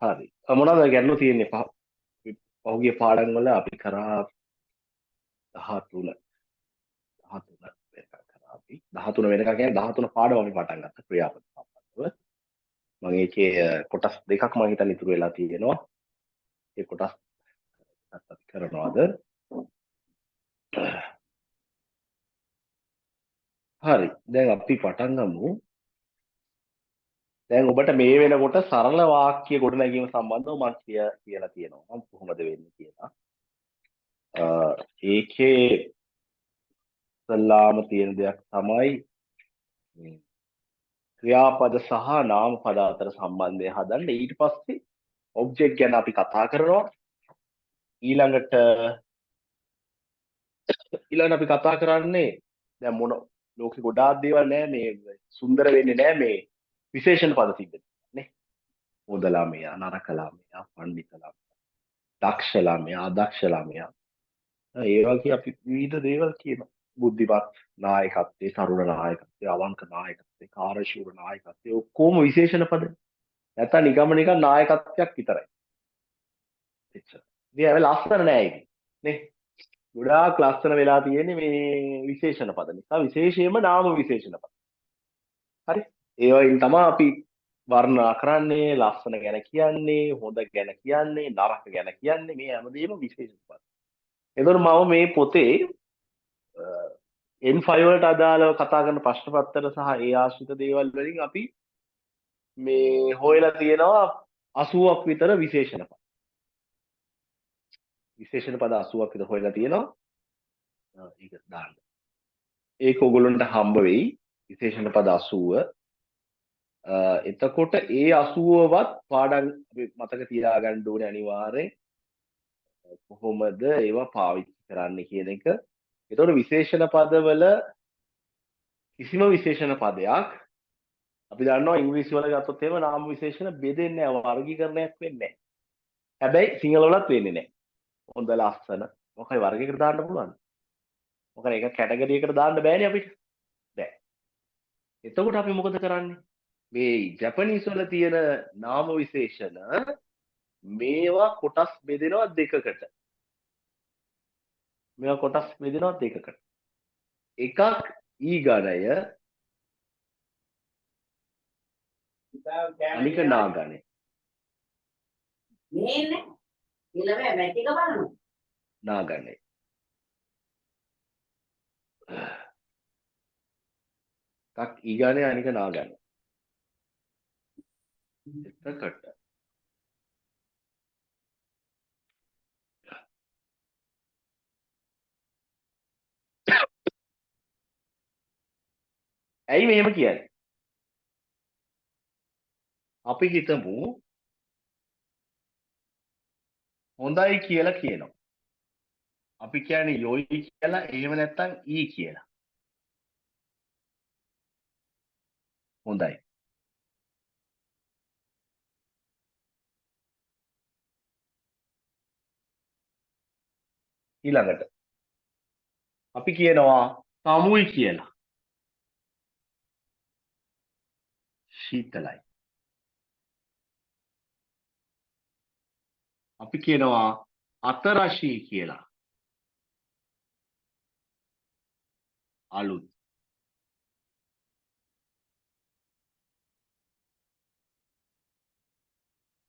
හරි. මොනවද ගැටලු තියෙන්නේ? පහුගිය පාඩම් වල අපි කරා 13 13 වෙනකම් කරා අපි. 13 වෙනකම් කියන්නේ 13 පාඩම අපි පටන් ගත්තා ක්‍රියාපද සම්බන්ධව. මම ඒකේ කොටස් දෙකක් මම හිතන්නේ ඉතුරු වෙලා තියෙනවා. ඒ කොටස් අපි කරනවාද? හරි. දැන් අපි පටන් ගමු. දැන් ඔබට මේ වෙනකොට සරල වාක්‍ය ගොඩනැගීම සම්බන්ධව මම කියලා තියෙනවා. මම කොහොමද වෙන්නේ කියලා. ඒකේ ඉස්සල්ලාම තියෙන දෙයක් තමයි ක්‍රියාපද සහ නාමපද අතර සම්බන්ධය හදන්න. ඊට පස්සේ ඔබ්ජෙක්ට් ගැන අපි කතා කරනවා. ඊළඟට අපි කතා කරන්නේ දැන් මොන ලෝකෙ ගොඩාක් දේවල් නෑ මේ සුන්දර වෙන්නේ නෑ මේ විශේෂණ පද තිබෙන්නේ නේ. හොඳලා මෙයා, නරකලා මෙයා, පණ්ඩිතලා මෙයා, දක්ෂලා මෙයා, අදක්ෂලා මෙයා. ඒ වගේ අපි විවිධ දේවල් කියනවා. බුද්ධිමත් නායකත්වයේ, තරුණ නායකත්වයේ, අවංක නායකත්වයේ, කාර්යශූර නායකත්වයේ ඔක්කොම විශේෂණ පද. නැත්තම් නිකන් නායකත්වයක් විතරයි. එච්චර. ඉතින් ඒක ලස්සන නෑ ඒක. නේ? ගොඩාක් ලස්සන වෙලා තියෙන්නේ මේ විශේෂණ පද නිසා. විශේෂයෙන්ම නාම විශේෂණ පද. හරි? ඒ වයින් තමයි අපි වර්ණනා කරන්නේ, ලස්සන ගැන කියන්නේ, හොඳ ගැන කියන්නේ, නරක ගැන කියන්නේ මේ හැමදේම විශේෂණ පද. එතකොට මම මේ පොතේ N5 වලට අදාළව කතා කරන ප්‍රශ්න පත්‍ර සහ ඒ ආශ්‍රිත දේවල් වලින් අපි මේ හොයලා තියෙනවා 80ක් විතර විශේෂණ පද. විශේෂණ පද 80ක් විතර හොයලා තියෙනවා. ඒක දාන්න. ඒක ඔයගොල්ලන්ට හම්බ වෙයි. විශේෂණ පද 80. එතකොට ඒ 80වත් පාඩම් අපි මතක තියාගන්න ඕනේ අනිවාර්යෙන්. කොහොමද ඒවා පාවිච්චි කරන්න කියන එක. එතකොට විශේෂණ පදවල කිසිම විශේෂණ පදයක් අපි දන්නවා ඉංග්‍රීසි වල ගත්තොත් එහෙම නාම විශේෂණ බෙදෙන්නේ නැහැ, වර්ගීකරණයක් වෙන්නේ නැහැ. හැබැයි සිංහල වලත් වෙන්නේ නැහැ. හොඳ ලස්සන මොකයි වර්ගයකට දාන්න පුළුවන්. මොකද ඒක කැටගරි එකකට දාන්න බෑනේ අපිට. බෑ. එතකොට අපි මොකද කරන්නේ? මේ ජපනීස් වල තියෙන නාම විශේෂණ මේවා කොටස් බෙදෙනවා දෙකකට. මේවා කොටස් බෙදෙනවා දෙකකට. එකක් ඊ ගණය අනික නා ගණය. මේන්නේ ඊළඟ මැටික බලමු. නා ගණය. එකක් ඊ ගණය අනික නා ගණය. එතකොට ඇයි මෙහෙම කියන්නේ? අපි හිතමු හොඳයි කියලා කියනවා. අපි කියන්නේ යොයි කියලා එහෙම නැත්නම් ඊ කියලා. හොඳයි. ඊළඟට අපි කියනවා සමුයි කියලා. ශීතලයි. අපි කියනවා අතරශී කියලා. අලුත්.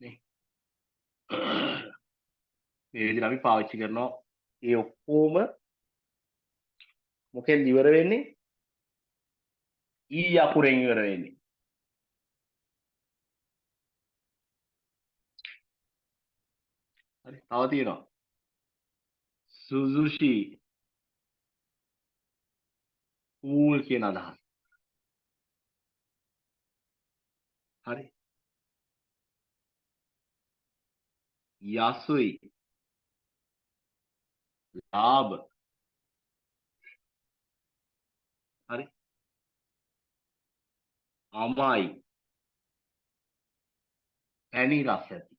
නේ. මේ විදිහට අපි පාවිච්චි කරනවා. ඒ ඔක්කොම මොකෙන් ඉවර වෙන්නේ? ඊ අකුරෙන් ඉවර වෙන්නේ. හරි. තව තියෙනවා. සුසුෂි කූල් කියන අදහස. හරි. යසුයි ලාභ. හරි. අමයි පැණි රස ඇති.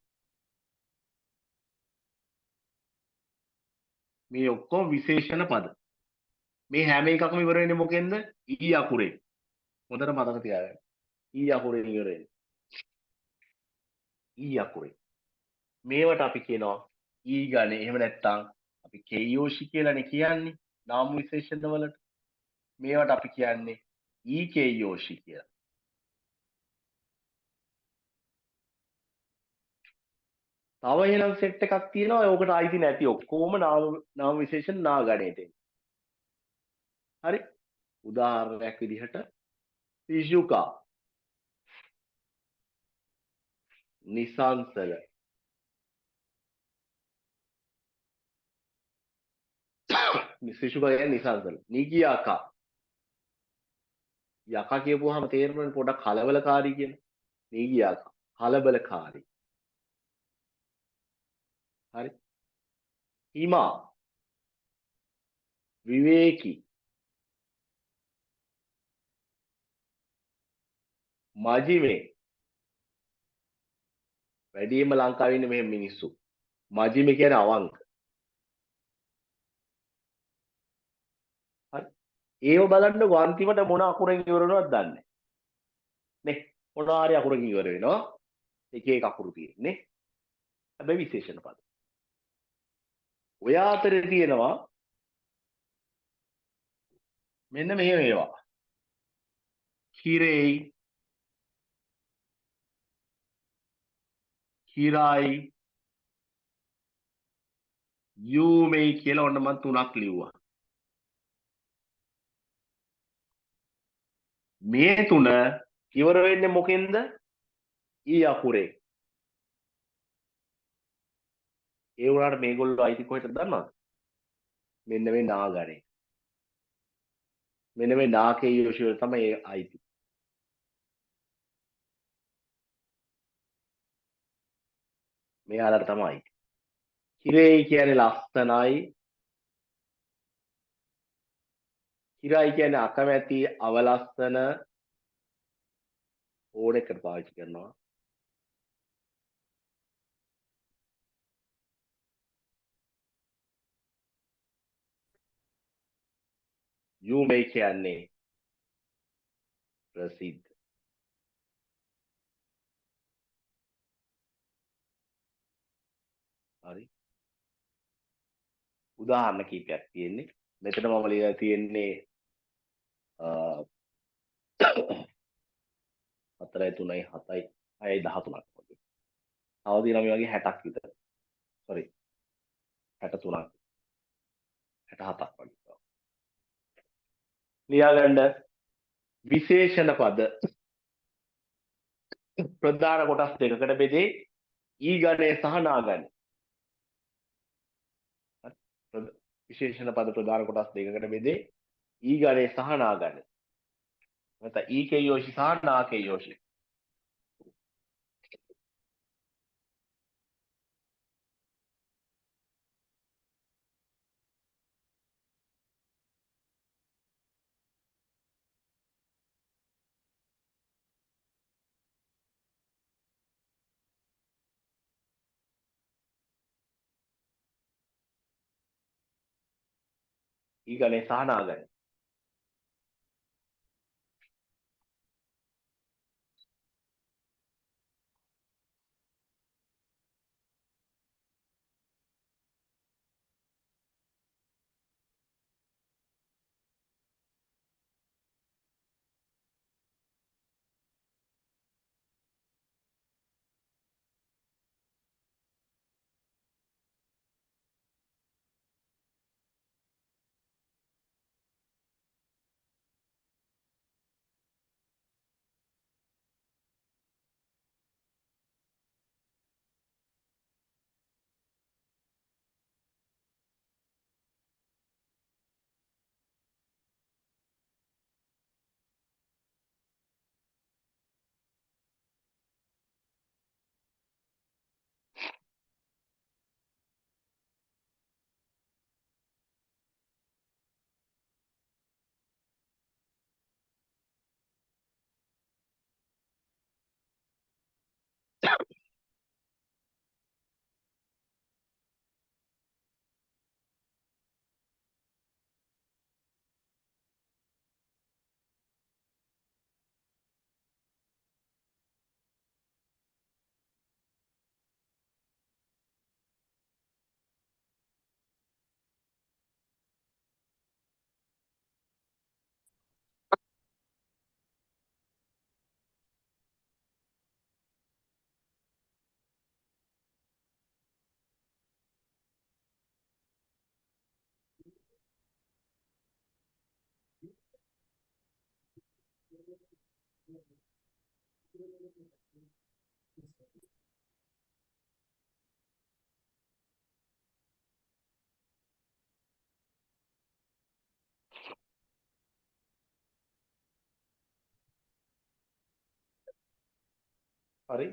මේ ඔක්කොම විශේෂණ පද. මේ හැම එකක්ම ඉවර වෙන්නේ මොකෙන්ද? ඊ අකුරෙන්. හොඳට මතක තියාගන්න. ඊ අකුරෙන් ඉවර වෙන්නේ. ඊ අකුරෙන්. මේවට අපි කියනවා ඊ ගණේ. එහෙම නැත්නම් අපි කේයෝෂි කියලානේ කියන්නේ නාම විශේෂණ වලට. මේවට අපි කියන්නේ ඊ කේයෝෂි කියලා. තව එහෙනම් සෙට් එකක් තියෙනවා. ඕකට අයිති නැති ඔක්කොම නාම විශේෂණ නා ගණේට. හරි. උදාහරණයක් විදිහට පිසුකා, නිසංසල, පිසුකා කියන්නේ නිසංසල. නිගියාකා. යකා කියපුවාම තේරෙන්නේ පොඩක් කලබලකාරී කියලා. නිගියාකා. කලබලකාරී. හරි. හිමා, විවේකී, මජිමේ. වැඩිම ලංකාවේ ඉන්නේ මෙහෙම මිනිස්සු. මජිමේ කියන්නේ අවංක. හරි. ඒව බලන්න අන්තිමට මොන අකුරෙන් ඉවර වෙනවද දන්නේ නැහැ. නේ. මොන හරි අකුරකින් ඉවර වෙනවා. එක එක අකුරු තියෙන්නේ. හැබැයි විශේෂණ පද. ඔය අතරේ තියෙනවා මෙන්න මෙහෙම ඒවා. කිරේයි, කිරායි, යූමේ කියලා ඔන්න මම තුනක් ලිව්වා. මේ තුන ඉවර වෙන්නේ මොකෙන්ද? ඊ අකුරේ. ඒ වුණාට මේගොල්ලෝ අයිති කොහෙටද දන්නවද? මෙන්න මේ නාගරේ. මෙන්න මේ නාකේ යෝෂි වල තමයි ඒ අයිති. මෙයාලට තමයි අයිති. කිරේයි කියන්නේ ලස්සනයි. කිරායි කියන්නේ අකමැති, අවලස්සන ඕන එකට පාවිච්චි කරනවා. යූමේ කියන්නේ ප්‍රසිද්ධ. හරි. උදාහරණ කීපයක් තියෙන්නේ. මෙතන මම ලියලා තියෙන්නේ 4යි 3යි 7යි 6යි 13ක් වගේ. තව තියෙනවා මේ වගේ 60ක් විතර. සෝරි 63ක් 67ක් වගේ. ලියාගන්න විශේෂණ පද ප්‍රධාන කොටස් දෙකකට බෙදේ. ඊ ගණය සහ නා ගණය. විශේෂණ පද ප්‍රධාන කොටස් දෙකකට බෙදේ. ඊ ගණය සහ නා ගණය. නැත්නම් ඊ කේයෝෂි සහ නා කේයෝෂි. ඊ ගණය සහ නා ගණය. හරි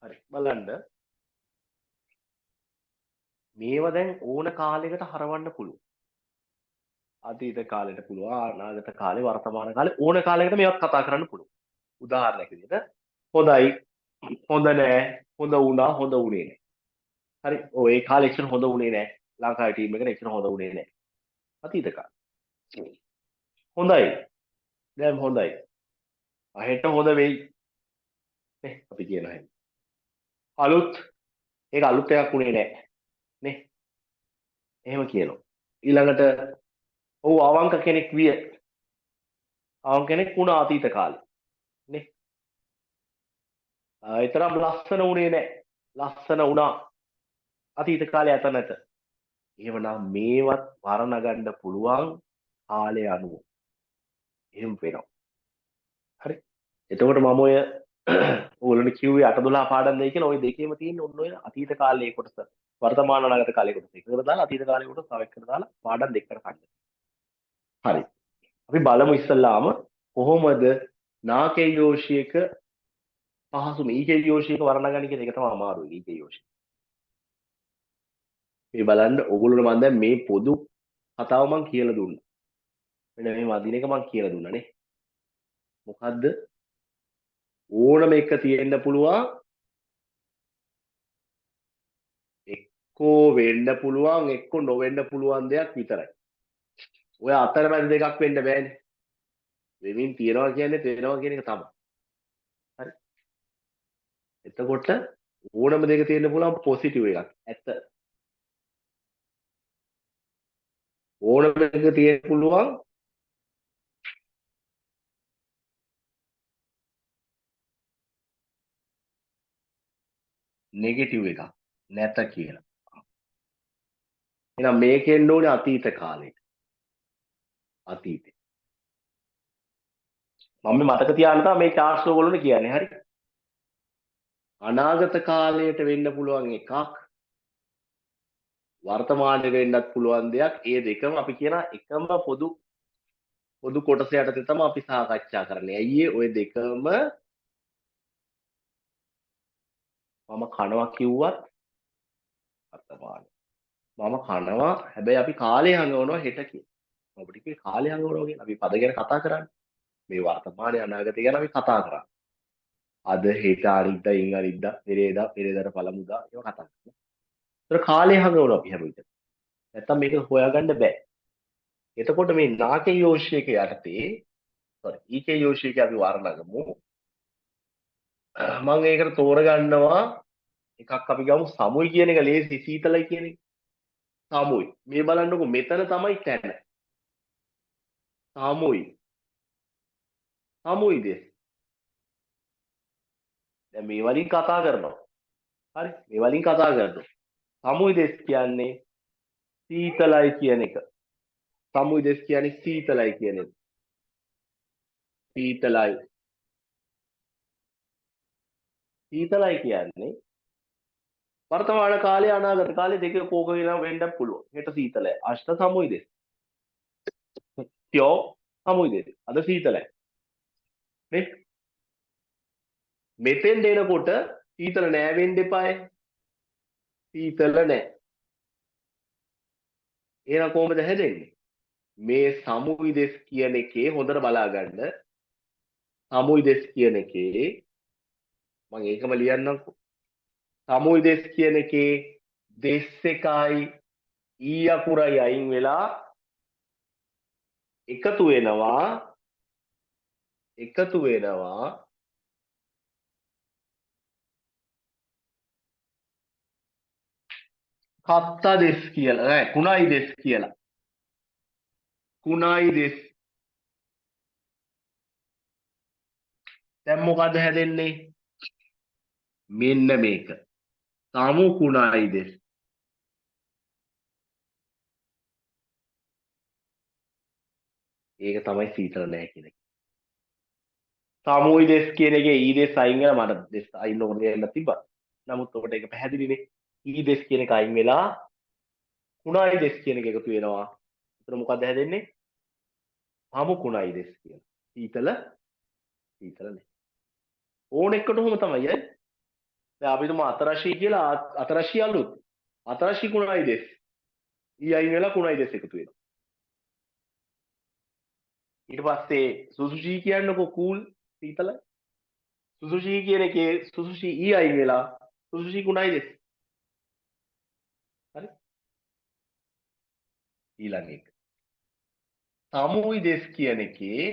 හරි බලන්න මේවා දැන් ඕන කාලයකට හරවන්න පුළුවන්. අතීත කාලෙට පුළුවන් අනාගත කාලේ වර්තමාන කාලේ ඕන කාලයකට මේවත් කතා කරන්න පුළුවන්. උදාහරණයක් විදිහට හොඳයි හොඳ නෑ හොඳ වුණා හොඳ වුණේ නෑ. හරි ඔය ඒ කාලේ එච්චර හොඳ වුණේ නෑ. ලංකාවේ ටීම් එකට එච්චර හොඳ වුණේ නෑ. අතීත කාලේ. හොඳයි දැන් හොඳයි. හෙට හොඳ වෙයි නේ අපි කියනවා එහෙම. අලුත් ඒක අලුත් එකක් උනේ නෑ නේ. එහෙම කියනවා. ඊළඟට ඔව් අවංක කෙනෙක් විය. අවංක කෙනෙක් වුණා අතීත කාලේ නේ. ඒතරම් ලස්සන උනේ නෑ. ලස්සන වුණා අතීත කාලේ ඇත නැත. එහෙමනම් මේවත් වර්ණගන්න පුළුවන් කාලය අනුව. එහෙම වෙනවා. හරි. එතකොට මම ඔය ඕගොල්ලන්ට කිව්වේ 8 12 පාඩම් දෙයි කියලා. ওই දෙකේම තියෙන ඔන්න ඔය අතීත කාලයේ කොටස. වර්තමාන අනාගත කාලයේ කොටස. එකකට දාලා අතීත කාලයේ කොටස තව එකකට දාලා පාඩම් දෙකකට කඩන්න. හරි. අපි බලමු ඉස්සල්ලාම කොහොමද නාකේ යෝෂියක පහසුම ඊකේ යෝෂියක වර්ණගන්න කියන එක තමයි අමාරුයි ඊකේ යෝෂිය. මේ බලන්න ඕගොල්ලෝ මම දැන් මේ පොදු කතාව මම කියලා දුන්නා. මෙන්න මේ වදින එක මම කියලා දුන්නා නේ. මොකද්ද ඕනම එක තියෙන්න පුළුවන් එක්කෝ වෙන්න පුළුවන් එක්කෝ නොවෙන්න පුළුවන් දෙයක් විතරයි. ඔය අතරමැද දෙකක් වෙන්න බෑනේ. වෙමින් තියනවා කියන්නේ තේනවා කියන එක තමයි. හරි. එතකොට ඕනම දෙක තියෙන්න පුළුවන් පොසිටිව් එකක්. ඇත්ත. ඕනම දෙක තියෙන්න පුළුවන් නෙගටිව් එකක්. නැත කියලා. එහෙනම් මේකෙන්න ඕනේ අතීත කාලෙට. අතීතේ. මම මතක තියාගන්න තමයි මේ චාර්ට්ස් ඔයගොල්ලෝට කියන්නේ. හරි. අනාගත කාලයට වෙන්න පුළුවන් එකක් වර්තමානයේ වෙන්නත් පුළුවන් දෙයක්. ඒ දෙකම අපි කියන එකම පොදු කොටස යටතේ තමයි අපි සාකච්ඡා කරන්නේ. ඇයි ඔය දෙකම මම කනවා කිව්වත් වර්තමාන. මම කනවා හැබැයි අපි කාලේ හංගවනවා හෙට කියලා. අපිට කිව්වේ කාලේ හංගවනවා කියලා. අපි පද ගැන කතා කරන්නේ. මේ වර්තමානයේ අනාගතය ගැන අපි කතා කරා. අද හෙට අනිද්දා ඉන් අනිද්දා පෙරේදා පෙරේදාට පළමුදා ඒවා කතා කරනවා. ඒතර කාලේ හංගවනවා අපි හැම විටම. නැත්තම් මේක හොයාගන්න බෑ. එතකොට මේ නාකේ යෝෂියක යටතේ ඊකේ යෝෂියක අපි වර්ණගමු. මම ඒකට තෝරගන්නවා එකක් අපි ගමු සමුයි කියන එක ලේසි සීතලයි කියන එක. සමුයි. මේ බලන්නකො මෙතන තමයි තැන. සාමුයි. සාමුයි දෙස්. දැන් මේ වලින් කතා කරනවා. හරි. මේ වලින් කතා කරනවා. සාමුයි දෙස් කියන්නේ සීතලයි කියන එක. සාමුයි දෙස් කියන්නේ සීතලයි කියන එක. සීතලයි. සීතලයි කියන්නේ වර්තමාන කාලේ අනාගත කාලේ දෙක කෝක වෙන්නත් පුළුවන්. හෙට සීතලයි. අෂ්ට සාමුයි දෙස්. තියෝ සාමුයි දෙස්. අද සීතලයි. නේ? මෙතෙන් දෙනකොට සීතල නෑ වෙන්න එපායි. සීතල නෑ. එහෙනම් කොහොමද හැදෙන්නේ? මේ සමුයි දෙස් කියන එකේ හොඳට බලා ගන්න. සමුයි දෙස් කියන එකේ මම ඒකම ලියන්නම්කෝ. සමුයි දෙස් කියන එකේ දෙස් එකයි ඊ අකුරයි අයින් වෙලා එකතු වෙනවා කත්තා දෙස් කියලා නෑ කුණයි දෙස් කියලා. කුණයි දෙස්. දැන් මොකද හැදෙන්නේ? මෙන්න මේක. සමු කුණයි දෙස්. ඒක තමයි සීතල නෑ කියන එක. සමුයි දෙස් කියන එකේ ඊ දෙස් අයින් වෙලා මට දෙස් අයින් ඕන දෙයක් තිබ්බා. නමුත් ඔබට ඒක පැහැදිලිනේ. ඊ දෙස් කියන එක අයින් වෙලා කුණයි දෙස් කියන එක එකතු වෙනවා. එතන මොකද්ද හැදෙන්නේ? සමු කුණයි දෙස් කියන. සීතල නේ. ඕන එකට ඔහොම තමයි අය. දැන් අපි තුමා අතරශී කියලා අතරශී අලුත්. අතරශී කුණයි දෙස්. ඊ අයින් වෙලා කුණයි දෙස් එකතු වෙනවා. ඊට පස්සේ සුසුෂී කියන්නකො කූල් සීතල. සුසුෂී කියන එකේ සුසුෂී ඊ අයින් වෙලා සුසුෂී කුණයි දෙස්. හරි? ඊළඟ එක. සමුයි දෙස් කියන එකේ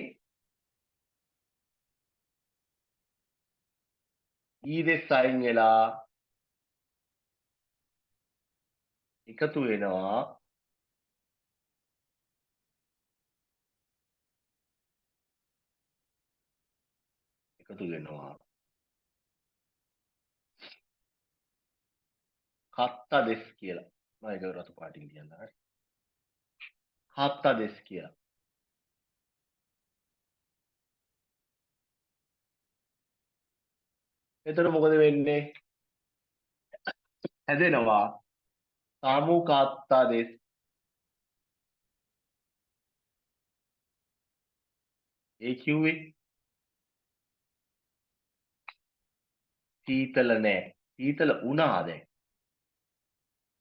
ඊ දෙස් අයින් වෙලා එකතු වෙනවා කත්තා දෙස් කියලා. මම ඒක රතු පාටින් කියන්න. හරි. කත්තා දෙස් කියලා. එතකොට මොකද වෙන්නේ? හැදෙනවා සමු කත්තා දෙස්. ඒ කිව්වේ සීතල නෑ. සීතල වුණා දැන්.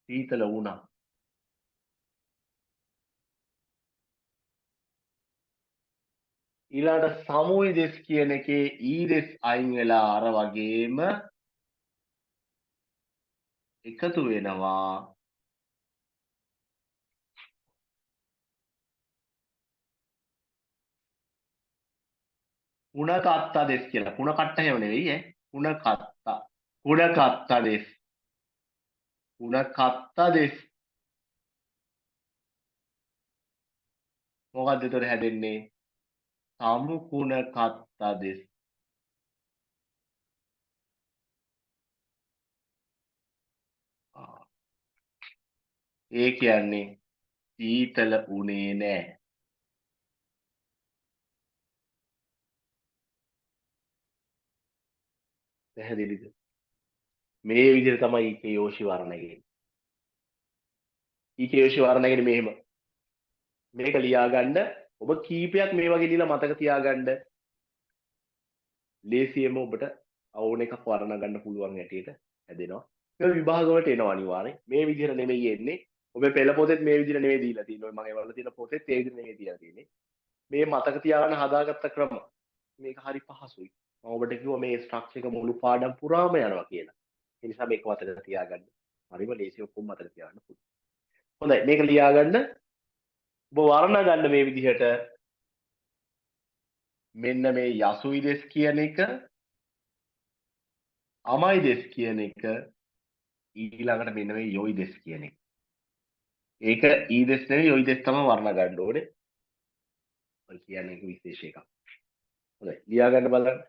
සීතල වුණා. ඊළඟට සමුයි දෙස් කියන එකේ ඊ දෙස් අයින් වෙලා අර වගේම එකතු වෙනවා කුණ කත්තා දෙස් කියලා. කුණ කට්ට හැව නෙවෙයි ඈ. කුණ කත්තා. කුණ කත්තා දෙස්. කුණ කත්තා දෙස්. මොකද්ද ඒතර හැදෙන්නේ? සමු කුණ කත්තා දෙස්. ඒ කියන්නේ සීතල උනේ නෑ. පැහැදිලිද? මේ විදිහට තමයි ඊකේ යෝෂි වර්ණය. ඊකේ යෝෂි වර්ණය මෙහෙම. මේක ලියා ගන්න ඔබ කීපයක් මේ වගේ දීලා මතක තියාගන්න. ලේසියෙන්ම ඔබට ඕන එකක් වර්ණ ගන්න පුළුවන් හැටියට හැදෙනවා. ඒක විභාග වලට එනවා අනිවාර්යෙන්. මේ විදිහට නෙමෙයි එන්නේ. ඔබේ පෙළ පොතේත් මේ විදිහට නෙමෙයි දීලා තියෙන්නේ. මම ඒවල තියෙන පොතේත් ඒ විදිහට නෙමෙයි දීලා තියෙන්නේ. මේ මතක තියාගන්න හදාගත්ත ක්‍රම. මේක හරි පහසුයි. මම ඔබට කිව්වා මේ ස්ට්‍රක්චර් එක මුළු පාඩම් පුරාම යනවා කියලා. ඒ නිසා මේක මතක තියාගන්න. හරිම ලේසි ඔක්කොම මතක තියාගන්න පුළුවන්. හොඳයි මේක ලියාගන්න. ඔබ වර්ණ ගන්න මේ විදිහට මෙන්න මේ යසුයි දෙස් කියන එක අමයි දෙස් කියන එක ඊළඟට මෙන්න මේ යොයි දෙස් කියන එක. ඒක ඊ දෙස් නෙවෙයි යොයි දෙස් තමයි වර්ණ ගන්න ඕනේ. ඔය කියන්නේ විශේෂ එකක්. හොඳයි ලියා ගන්න බලන්න.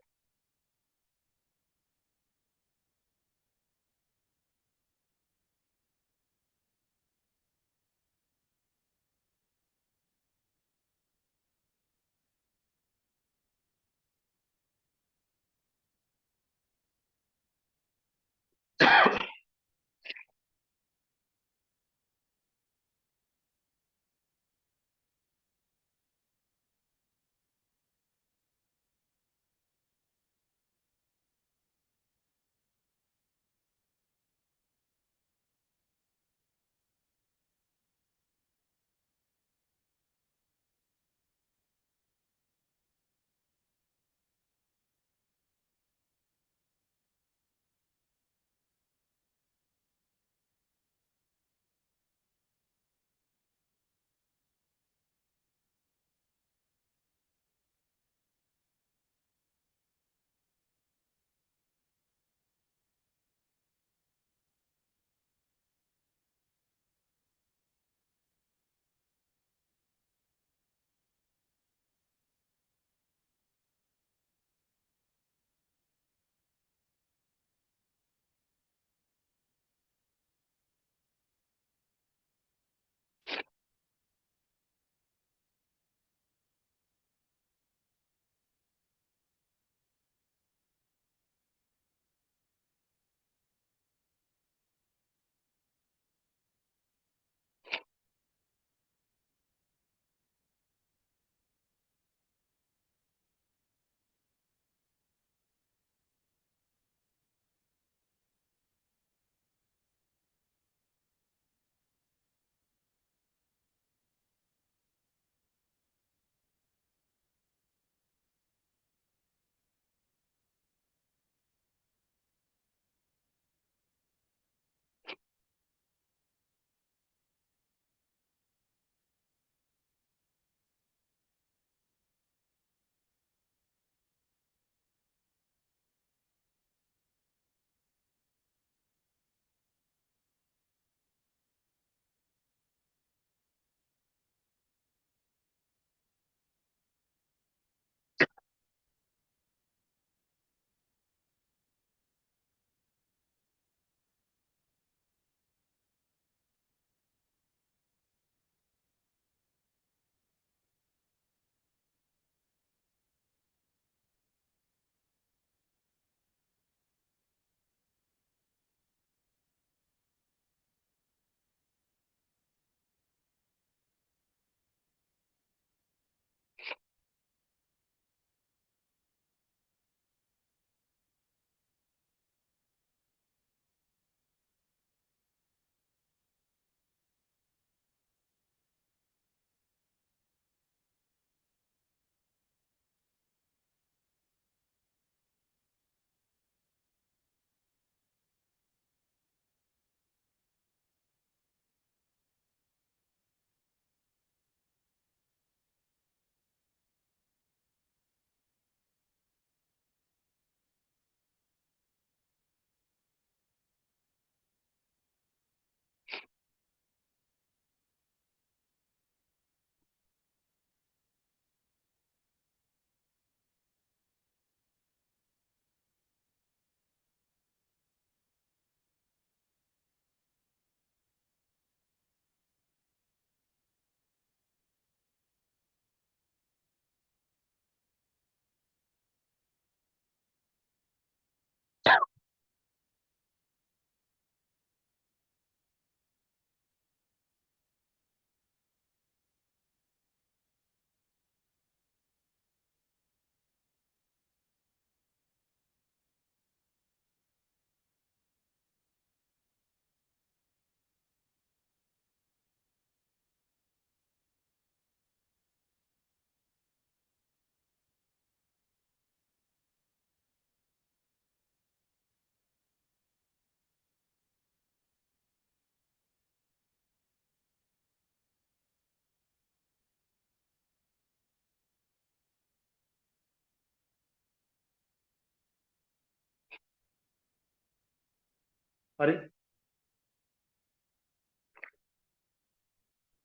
හරි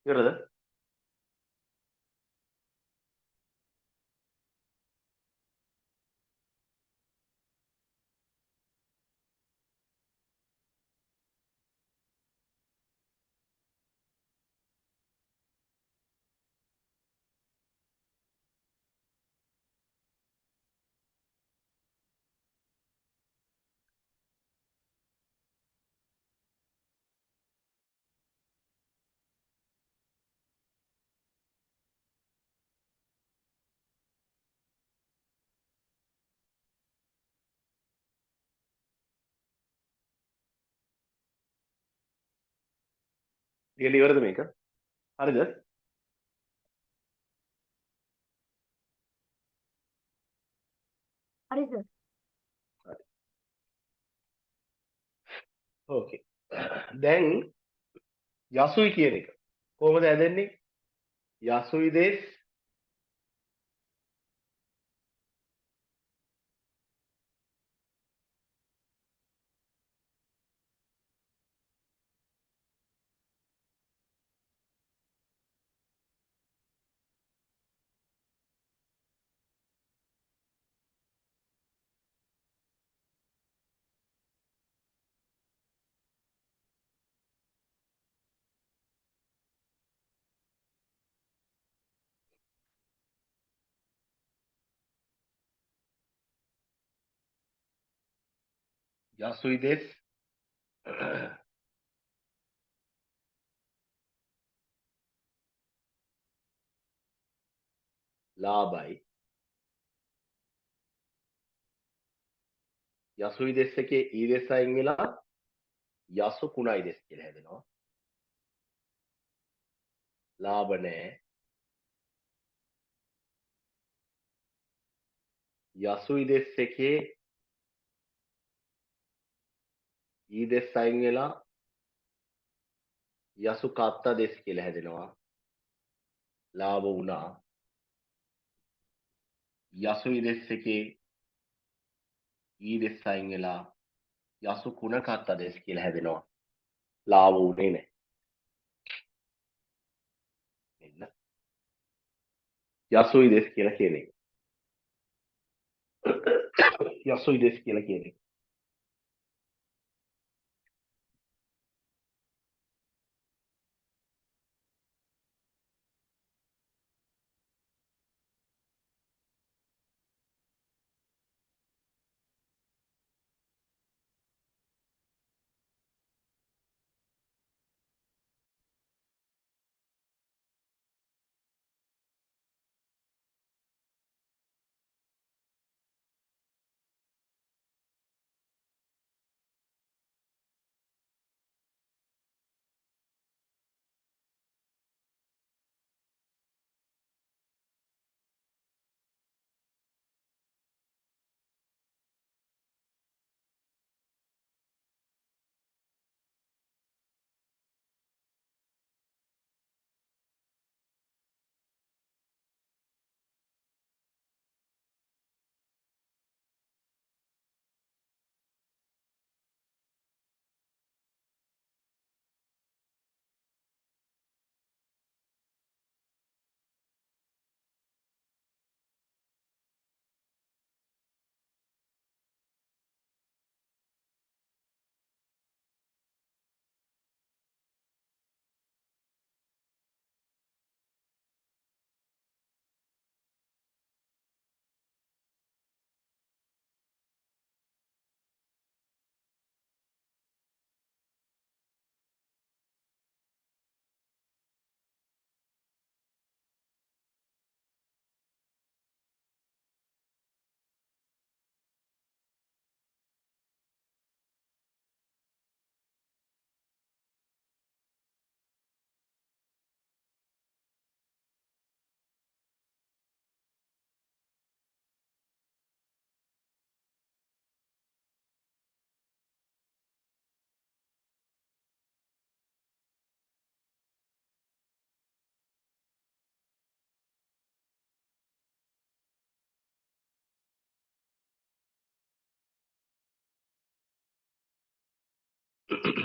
ඉවරද? ලියලා ඉවරද මේක? හරිද? හරි සර්. ඕකේ. දැන් යසුයි කියන එක කොහොමද හැදෙන්නේ? යසුයි දෙස් යසුයි දෙස් ලාභයි. යසුයි දෙස් එකේ ඊ දෙස් අයින් වෙලා යසු කුණයි දෙස් කියලා හැදෙනවා. ලාභ නැහැ. යසුයි දෙස් එකේ ඊ දෙස් අයින් වෙලා යසු කත්ත දෙස් කියලා හැදෙනවා. ලාභ වුණා. යසුයි දෙස් එකේ ඊ දෙස් අයින් වෙලා යසු කුණ කත්ත දෙස් කියලා හැදෙනවා. ලාභ වුණේ නැහැ. මෙන්න යසුයි දෙස් කියලා කියන එක. යසුයි දෙස් කියලා කියන එක.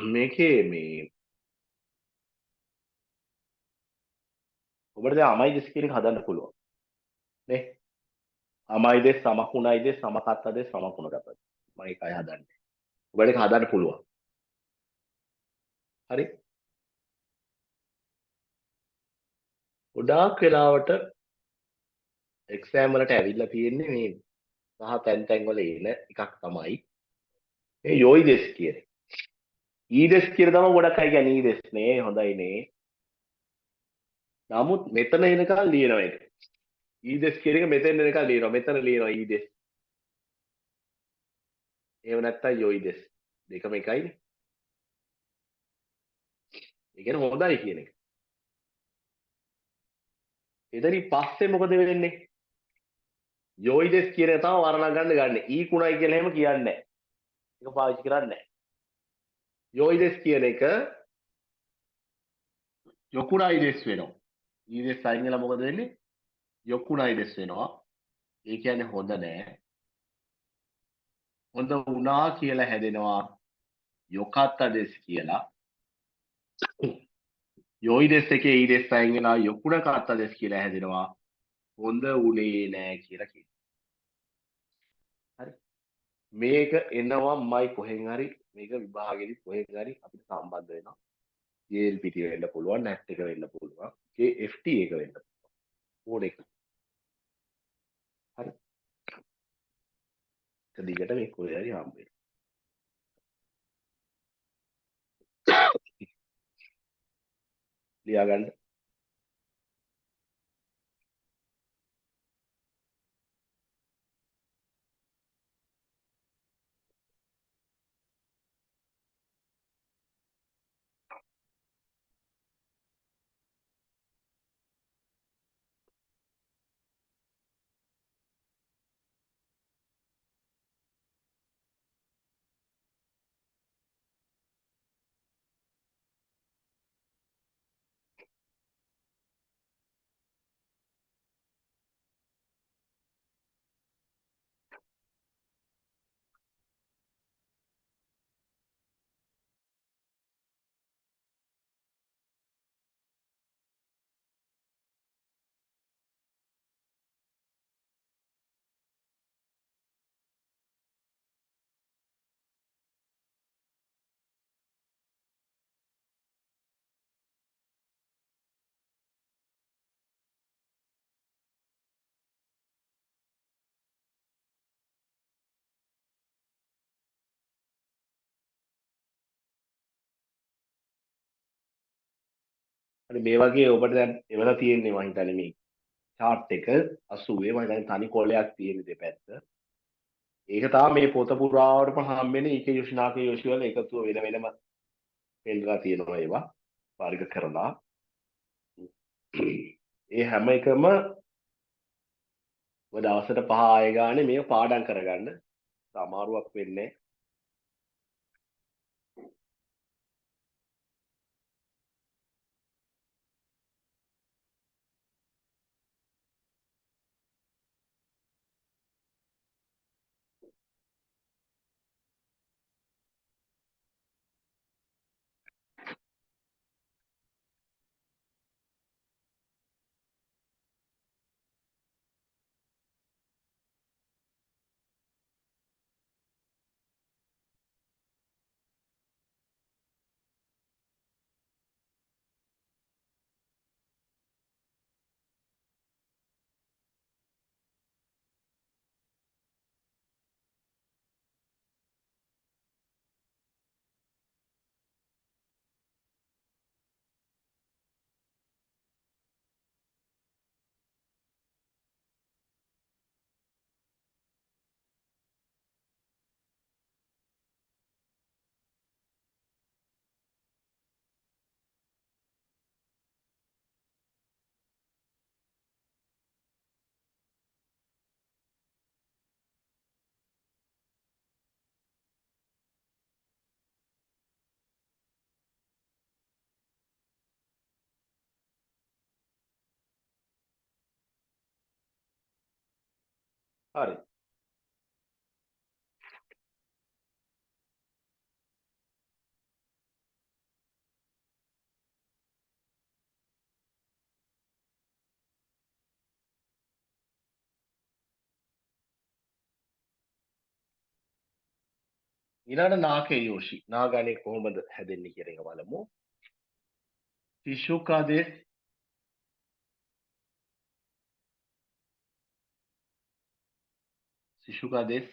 මේකේ මේ ඔබට දැන් අමයි දෙස් කියන එක හදන්න පුළුවන් නේ. අමයි දෙස් සම කුණයි දෙස් සම කත්ත දෙස් සම කුණ කත්ත. මම ඒකයි හදන්නේ. ඔබට ඒක හදන්න පුළුවන්. හරි. ගොඩාක් වෙලාවට එක්සෑම් වලට ඇවිල්ලා තියෙන්නේ මේ සහ තැන් වල එන එකක් තමයි මේ යෝයි දෙස් කියන්නේ. ඊ දෙස් කියන තමයි ගොඩක් අය කියන්නේ ඊ දෙස් නේ හොඳයි නේ. නමුත් මෙතන එනකල් ලියනවා ඒක. ඊ දෙස් කියන එක මෙතෙන් එනකල් ලියනවා. මෙතන ලියනවා ඊ දෙස්. එහෙම නැත්තම් යෝයි දෙස්. දෙකම එකයිනේ. ඒ කියන්නේ හොඳයි කියන එක. එතනින් පස්සේ මොකද වෙන්නේ? යෝයිඩෙස් කියන එක තමයි වර්ණම් ගන්න. ඊ කුණයි කියලා එහෙම කියන්නේ නැහැ. ඒක පාවිච්චි කරන්නේ නැහැ. යෝයිඩෙස් කියන එක යොකුණයිඩෙස් වෙනවා. ඊඩෙස් අයින් වෙලා මොකද වෙන්නේ? යොකුණයිඩෙස් වෙනවා. ඒ කියන්නේ හොඳ නෑ. හොඳ වුණා කියලා හැදෙනවා යොකත්තඩෙස් කියලා. යෝයිඩෙස් එකේ ඊඩෙස් අයින් වෙලා යොකුණ කත්තඩෙස් කියලා හැදෙනවා. හොඳ උනේ නෑ කියලා කියනවා. හරි. මේක එනවමයි කොහෙන් හරි මේක විභාගෙදි කොහෙන් හරි අපිට සම්බන්ධ වෙනවා. JLPT වෙන්න පුළුවන්, NAT එක වෙන්න පුළුවන්, KFT එක වෙන්න පුළුවන්. ඕන එක. හරි. එක දිගට මේ කොහේ හරි හම්බ වෙනවා. ලියා ගන්න. හරි මේ වගේ ඔබට දැන් එවලා තියෙන්නේ මම හිතන්නේ මේ chart එක 80 මම හිතන්නේ තනි කොලයක් තියෙන දෙපැත්ත. ඒක තමයි මේ පොත පුරාවටම හම්බෙන්නේ ඊකේ යොෂිනාකේ යොෂි වල එකතුව වෙන වෙනම පෙන්නලා තියෙනවා ඒවා වර්ග කරලා. ඒ හැම එකම ඔය දවසට 5 ආය ගානේ මේක පාඩම් කරගන්න. අමාරුවක් වෙන්නේ හරි. ඊළඟ නාකේ යෝෂි. නාගානේ කොහොමද හැදෙන්නේ කියන එක බලමු. ටිෂුකාදෙස් ටිෂුකාදෙස්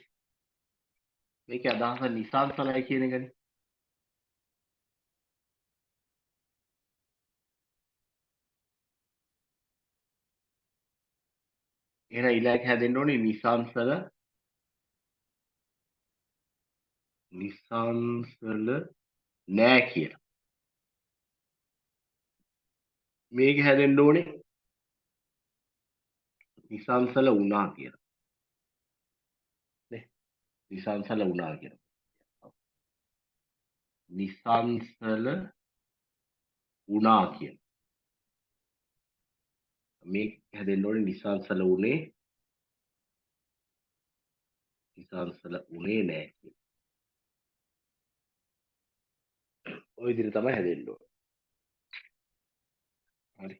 මේකේ අදහස නිසංසලයි කියන එකනේ. එහෙනම් ඊළඟ හැදෙන්න ඕනේ නිසංසල නෑ කියලා. මේක හැදෙන්න ඕනේ නිසංසල වුණා කියලා. නේ? නිසංසල වුණා කියලා. නිසංසල වුණා කියලා. මේක හැදෙන්න ඕනේ නිසංසල වුණේ නෑ කියලා. ওই විදිහට තමයි හැදෙන්න ඕනේ. හරි.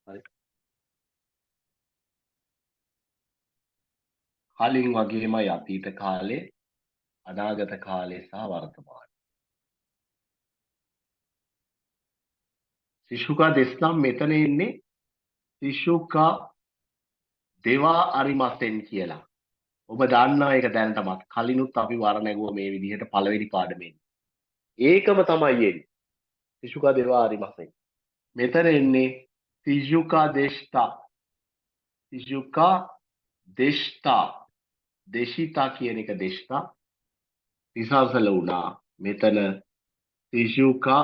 හරි. කලින් වගේමයි අතීත කාලේ, අනාගත කාලේ සහ වර්තමාන. ශිෂුකා දෙස්නම් මෙතන ඉන්නේ ශිෂුකා දෙවා අරිමසෙන් කියලා. ඔබ දන්නවා ඒක දැනටමත්. කලිනුත් අපි වර නැගුවා මේ විදිහට පළවෙනි පාඩමේ. ඒකම තමයි එන්නේ. ශිෂුකා දෙවා අරිමසෙන්. මෙතන එන්නේ ශිෂුකා දෙෂ්ඨා. ශිෂුකා දෙෂ්ඨා. දෙශිතා කියන එක දෙෂ්ඨා. විසාසල වුණා. මෙතන ශිෂුකා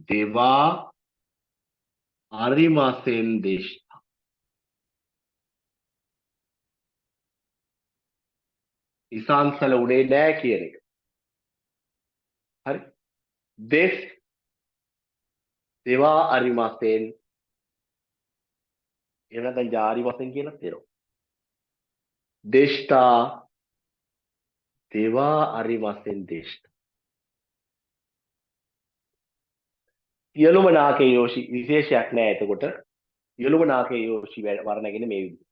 දෙවා අරිමසෙන් දෙෂ්ඨා. ඉසංසල උනේ නෑ කියන එක. හරි. දෙස් දෙවා අරිමසෙන් එහෙම නැත්නම් ජාරි වශයෙන් කියලා තේරෙනවා. දෙෂ්ඨා දෙවා අරිමසෙන් දෙෂ්ඨා. සියලුම නාකේ යෝෂි විශේෂයක් නෑ එතකොට. සියලුම නාකේ යෝෂි වර්ණගෙන මේ විදිහට.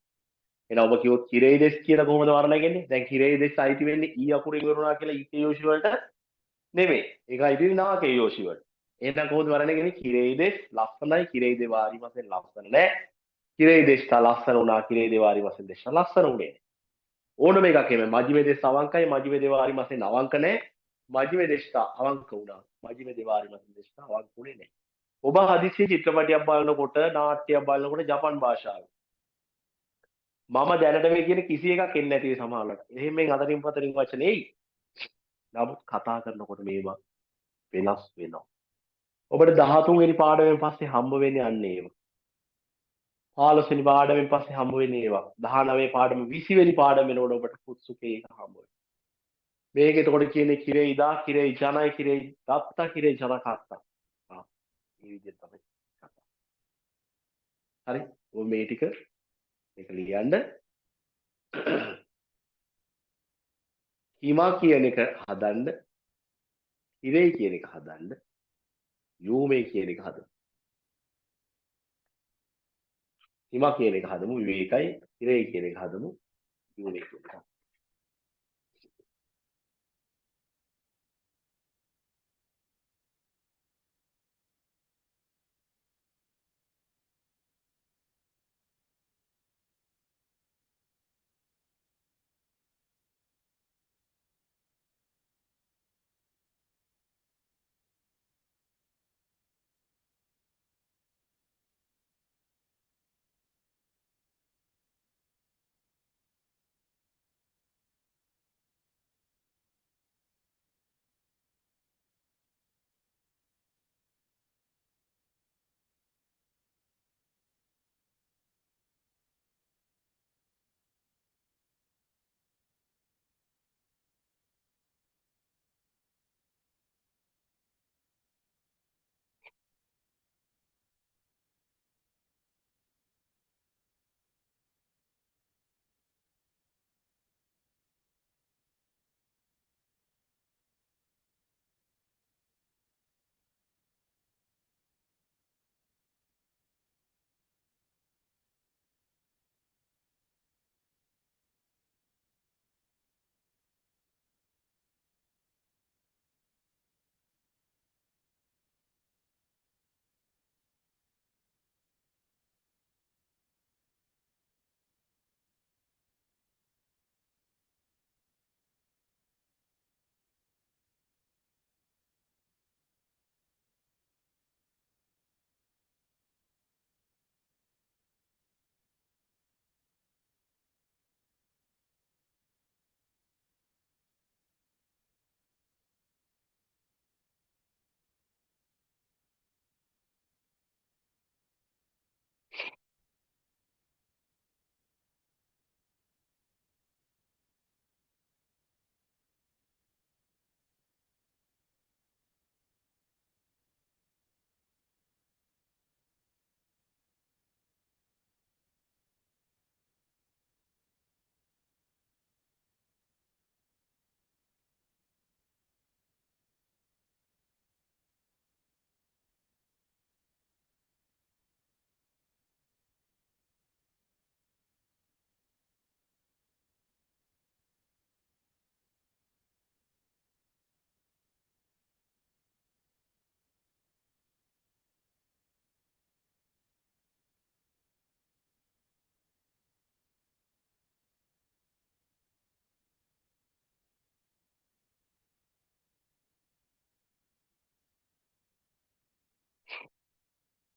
එහෙනම් ඔබ කිව්වොත් කිරේ දෙස් කියලා කොහොමද වර්ණගන්නේ? දැන් කිරේ දෙස් අයිති වෙන්නේ ඊ අකුරෙන් වරුණා කියලා ඊකේ යෝෂි වලට නෙමෙයි. ඒක අයිති වෙන්නේ නාකේ යෝෂි වලට. එහෙනම් කොහොමද වර්ණගන්නේ? කිරේ දෙස් ලස්සනයි කිරේ දෙවාරි වශයෙන් ලස්සන නෑ. කිරේ දෙස්තා ලස්සන වුණා කිරේ දෙවාරි වශයෙන් දෙස්තා ලස්සන උනේ. ඕනම එකක් එමෙ මජ්ජිමේ දෙස් අවංකයි මජ්ජිමේ දෙවාරි වශයෙන් අවංක නෑ. මජ්ජිමේ දෙස්තා අවංක වුණා. මජ්ජිමේ දෙවාරි වශයෙන් දෙස්තා අවංක උනේ නෑ. ඔබ හදිස්සිය චිත්‍රපටයක් බලනකොට නාට්‍යයක් බලනකොට ජපන් භාෂාවෙන් මම දැනට මේ කියන කිසි එකක් එන්නේ නැති වෙයි සමහරවිට. එහෙම මේ අතරින් පතරින් වචන එයි. නමුත් කතා කරනකොට මේවා වෙනස් වෙනවා. ඔබට 13 වෙනි පාඩමෙන් පස්සේ හම්බ වෙන්නේ අන්න ඒවා. 15 වෙනි පාඩමෙන් පස්සේ හම්බ වෙන්නේ ඒවා. 19 පාඩම 20 වෙනි පාඩම වෙනකොට ඔබට පුත්සුකේ එක හම්බ වෙනවා. මේක එතකොට කියන්නේ කිරේ ඉදා කිරේ ජනයි කිරේ දත්ත කිරේ ජනකත්ත. ආ මේ විදිහට තමයි කතා. හරි. ඔය මේ ටික මේක ලියන්න. හිමා කියන එක හදන්න, ඉරේ කියන එක හදන්න, යූමේ කියන එක හදන්න. හිමා කියන එක හදමු විවේකයි, ඉරේ කියන එක හදමු යූමේ කියන එක.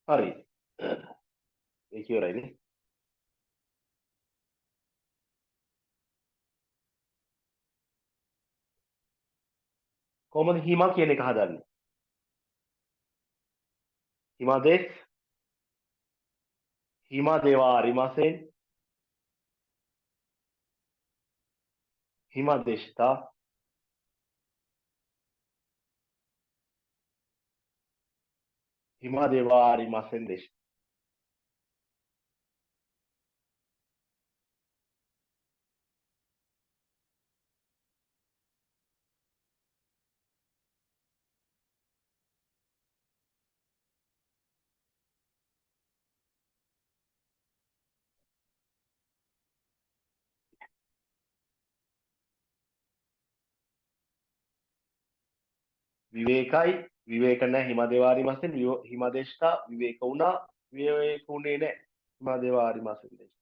හරි. ඒක ඉවරයිනේ. කොහොමද හිම කියන එක හදන්නේ? හිමාදේශ, හිමා දේවා අරිමාසෙන්, හිමාදේශතා, හිමා දේවා අරිමාසෙන් දේශ. විවේකයි විවේක නැහැ හිමා දේවා අරිමාසෙන් හිමාදේශතා විවේක වුණා විවේක උනේ නැහැ හිමා දේවා අරිමාසෙන් දේශ.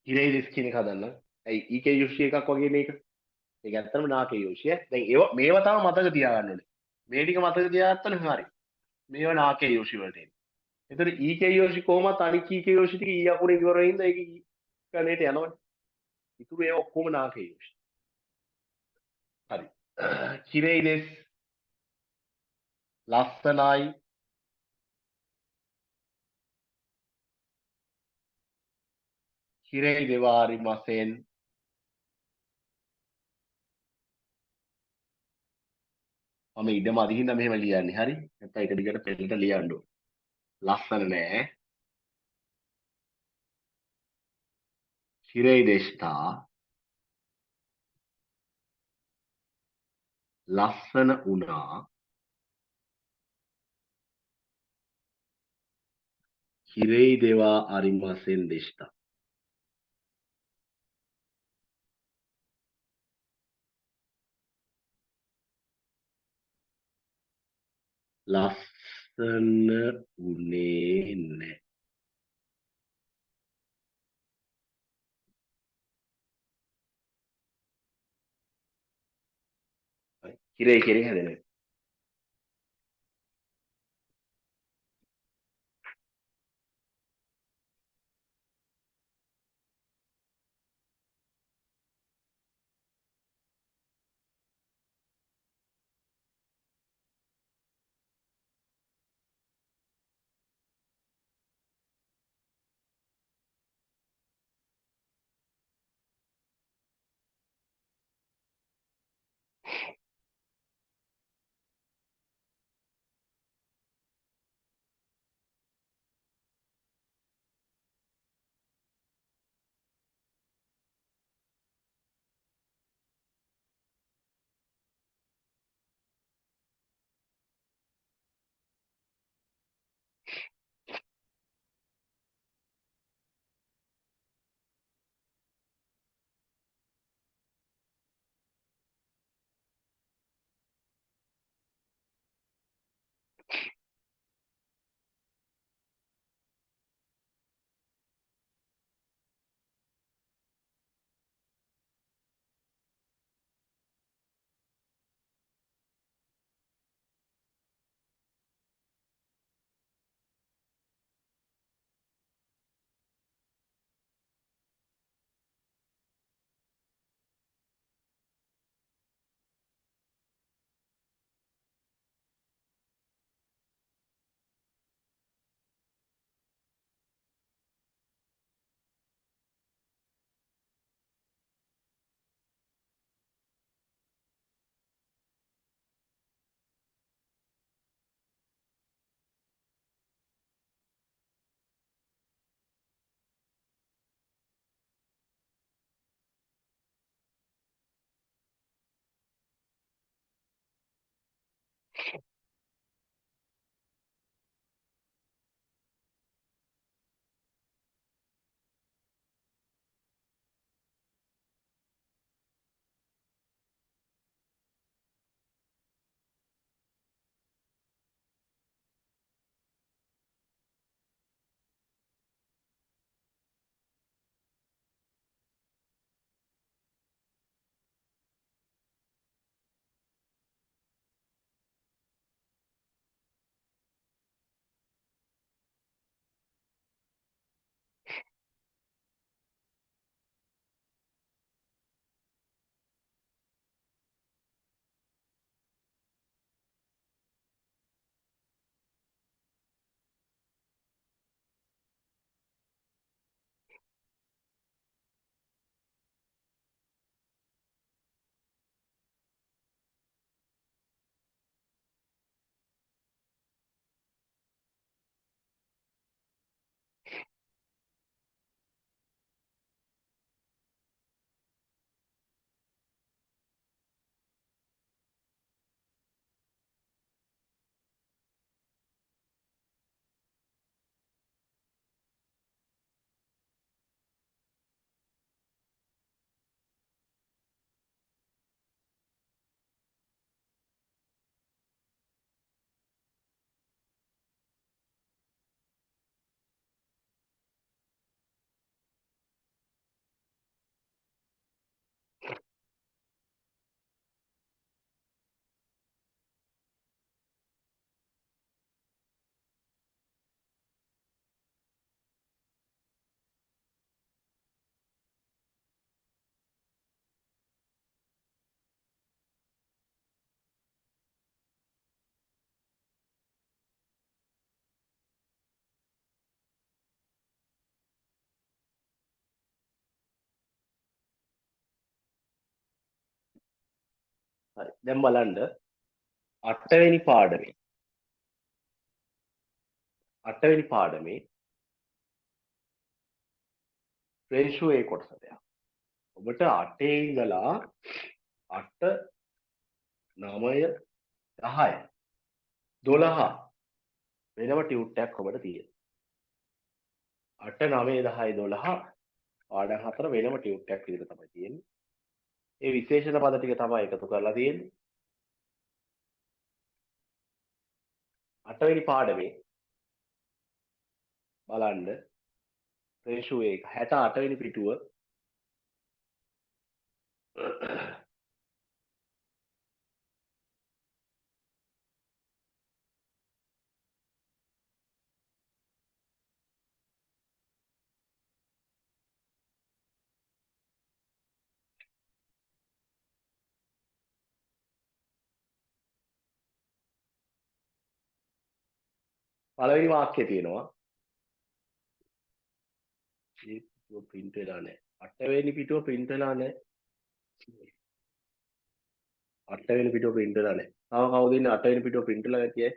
හිරේදෙස් කියන එක හදන්න. ඇයි ඊකේ යොෂි එකක් වගේ මේක. ඒක ඇත්තටම නාකේ යොෂිය. දැන් මේවා තමයි මතක තියාගන්න ඕනේ. මේ ටික මතක තියාගත්තම හරි. මේවා නාකේ යොෂි වලට එන්නේ. එතකොට ඊකේ යොෂි කොහොමත් අනික් ඊකේ යොෂි ටික ඊ අකුරේ ඉවර වෙනින්ද ඒක කනේට යනවනේ. ඉතුරු ඒවා ඔක්කොම නාකේ යොෂි. හරි. හිරේදෙස් ලස්සනයි හිරේ දෙවාරි මසෙන් මම ඉඩම අදින්න මෙහෙම ලියන්නේ හරි නැත්නම් එක දිගට පෙළට ලියන්න ඕන ලස්සන නෑ හිරේ දෙස්තා ලස්සන උනා හිරේ දෙවා අරිමසෙන් දෙස්තා ලස්සන උනේ නෑ හිරේ කියන එක හැදෙනවා හරි. දැන් බලන්න 8 වෙනි පාඩමේ 8 වෙනි පාඩමේ රේෂියෝ A කොටසට යන්න. ඔබට 8 ඉඳලා 8 9 10 12 වෙනම ටියුට් එකක් ඔබට තියෙනවා. 8 9 10 12 පාඩම් 4 වෙනම ටියුට් එකක් විදිහට තමයි තියෙන්නේ. ඒ විශේෂණ පද ටික තමයි එකතු කරලා තියෙන්නේ. 8 වෙනි පාඩමේ බලන්න රේෂියෝ A 68 වෙනි පිටුව පළවෙනි වාක්‍යය තියෙනවා. මේ පිටුව print වෙලා නැහැ. 8 වෙනි පිටුව print වෙලා නැහැ. 8 වෙනි පිටුව print වෙලා නැහැ. තව කවුද ඉන්නේ 8 වෙනි පිටුව print වෙලා නැති අය?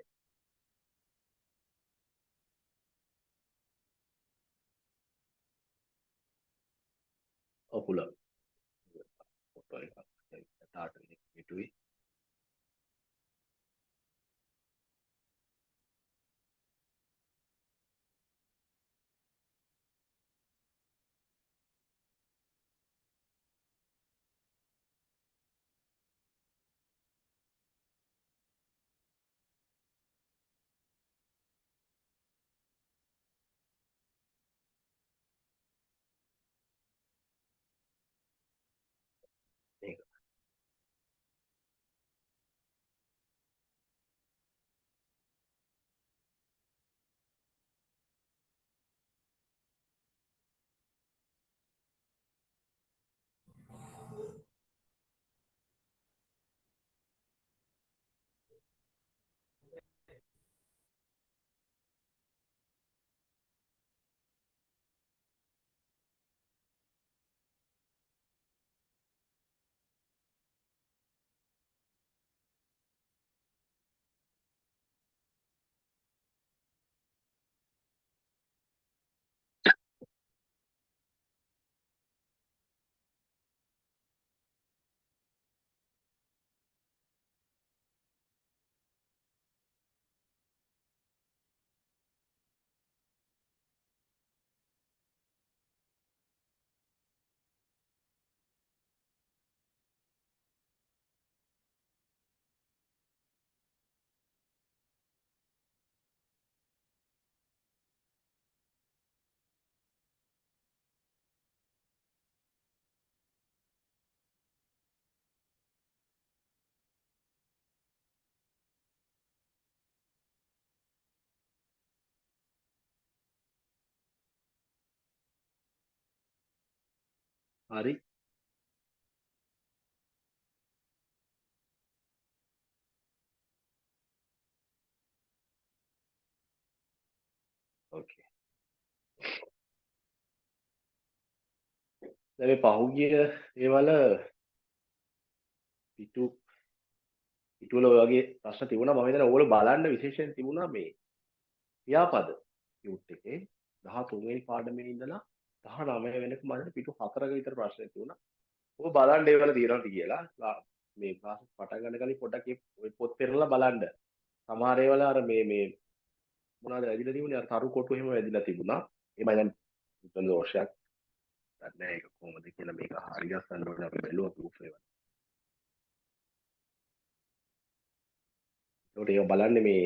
ඔව් පුළුවන්. ෆොටෝ එකක්. 8 වෙනි පිටුවේ මේක. හරි. ඕකේ. දැන් මේ පහුගිය ඒවල පිටුවල ඔය වගේ ප්‍රශ්න තිබුණා. මම හිතනවා ඕගොල්ලෝ බලන්න විශේෂයෙන් තිබුණා මේ ක්‍රියාපද ටියුට් එකේ 13 වෙනි පාඩමේ ඉඳලා 19 වෙනකම් මම පිටු 4ක විතර ප්‍රශ්න තිබුණා. ඔබ බලන්න ඒවල තියෙනවද කියලා. මේ ක්ලාස් පටන් ගන්න කලින් පොඩ්ඩක් ඔය පොත් පෙරලා බලන්න. සමහර ඒවල අර මේ මොනවද වැදිලා තිබුණේ? අර තරු කොටු එහෙම වැදිලා තිබුණා. ඒමයි දැන් උත්තර දෝෂයක්. නැහැ ඒක කොහොමද කියලා මේක හරි ගස්සන්න ඕනේ අපි බැලුවා ප්‍රූෆ් ඒවා. ඒකට ඒක බලන්නේ මේ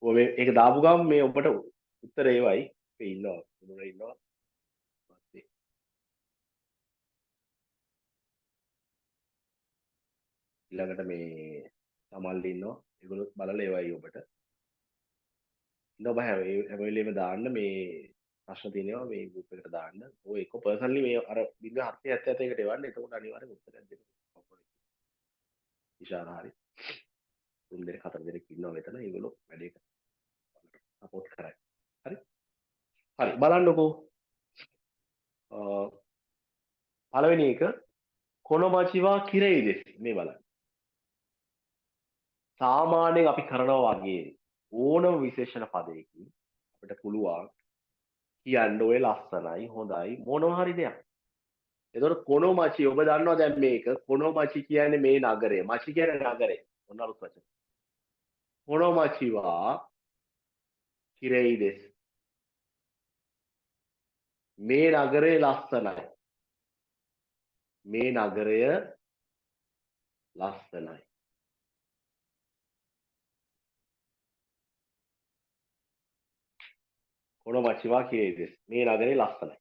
ඔය ඒක දාපු ගමන් මේ ඔබට උත්තර ඒවයි. ඒක ඉන්නවා. මොනවා ඉන්නවා. පස්සේ ඊළඟට මේ සමල්ලි ඉන්නවා. ඒගොල්ලෝ බලලා ඒවයි ඔබට. ඉන්නවා බෑ හැම වෙලේම දාන්න මේ ප්‍රශ්න තියෙනවා මේ ගෲප් එකට දාන්න. ඔය එක පර්සනලි මේ අර 0.771 කට එවන්න. එතකොට අනිවාර්යෙන් උත්තරයක් දෙන්න. ඉෂාරා හරි. 3 දෙනෙක් 4 දෙනෙක් ඉන්නවා මෙතන. ඒගොල්ලෝ වැඩේ සපෝට් කරයි. හරි. හරි බලන්නකෝ. පළවෙනි එක කොනොමචිවා කිරෙයිදෙස් මේ බලන්න. සාමාන්‍යයෙන් අපි කරනවා වගේ ඕනම විශේෂණ පදයකින් අපිට පුළුවන් කියන්න ඔය ලස්සනයි හොඳයි මොනවා හරි දෙයක්. එතකොට කොනොමචි ඔබ දන්නවා දැන් මේක කොනොමචි කියන්නේ මේ නගරය. මචි කියන්නේ නගරය. ඔන්න අලුත් වචන. කොනොමචිවා කිරෙයිදෙස් මේ නගරය ලස්සනයි. මේ නගරය ලස්සනයි. කොනොමචිවා කිරෙයිදෙස් මේ නගරය ලස්සනයි.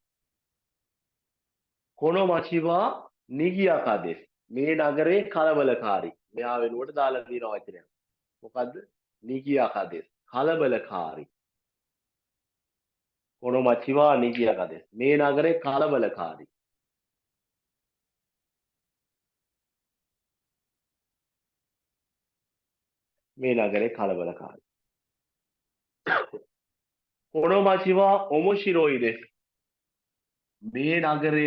කොනොමචිවා නිගියකදෙස් මේ නගරේ කලබලකාරී. මෙයා වෙනුවට දාලා තියෙන වචනයක්. මොකද්ද? නිගියකදෙස් කලබලකාරී. කොනොමචිවා නිගියකදෙස් මේ නගරේ කලබලකාරී. මේ නගරේ කලබලකාරී. කොනොමචිවා ඔමොශිරෝයිදෙස් මේ නගරය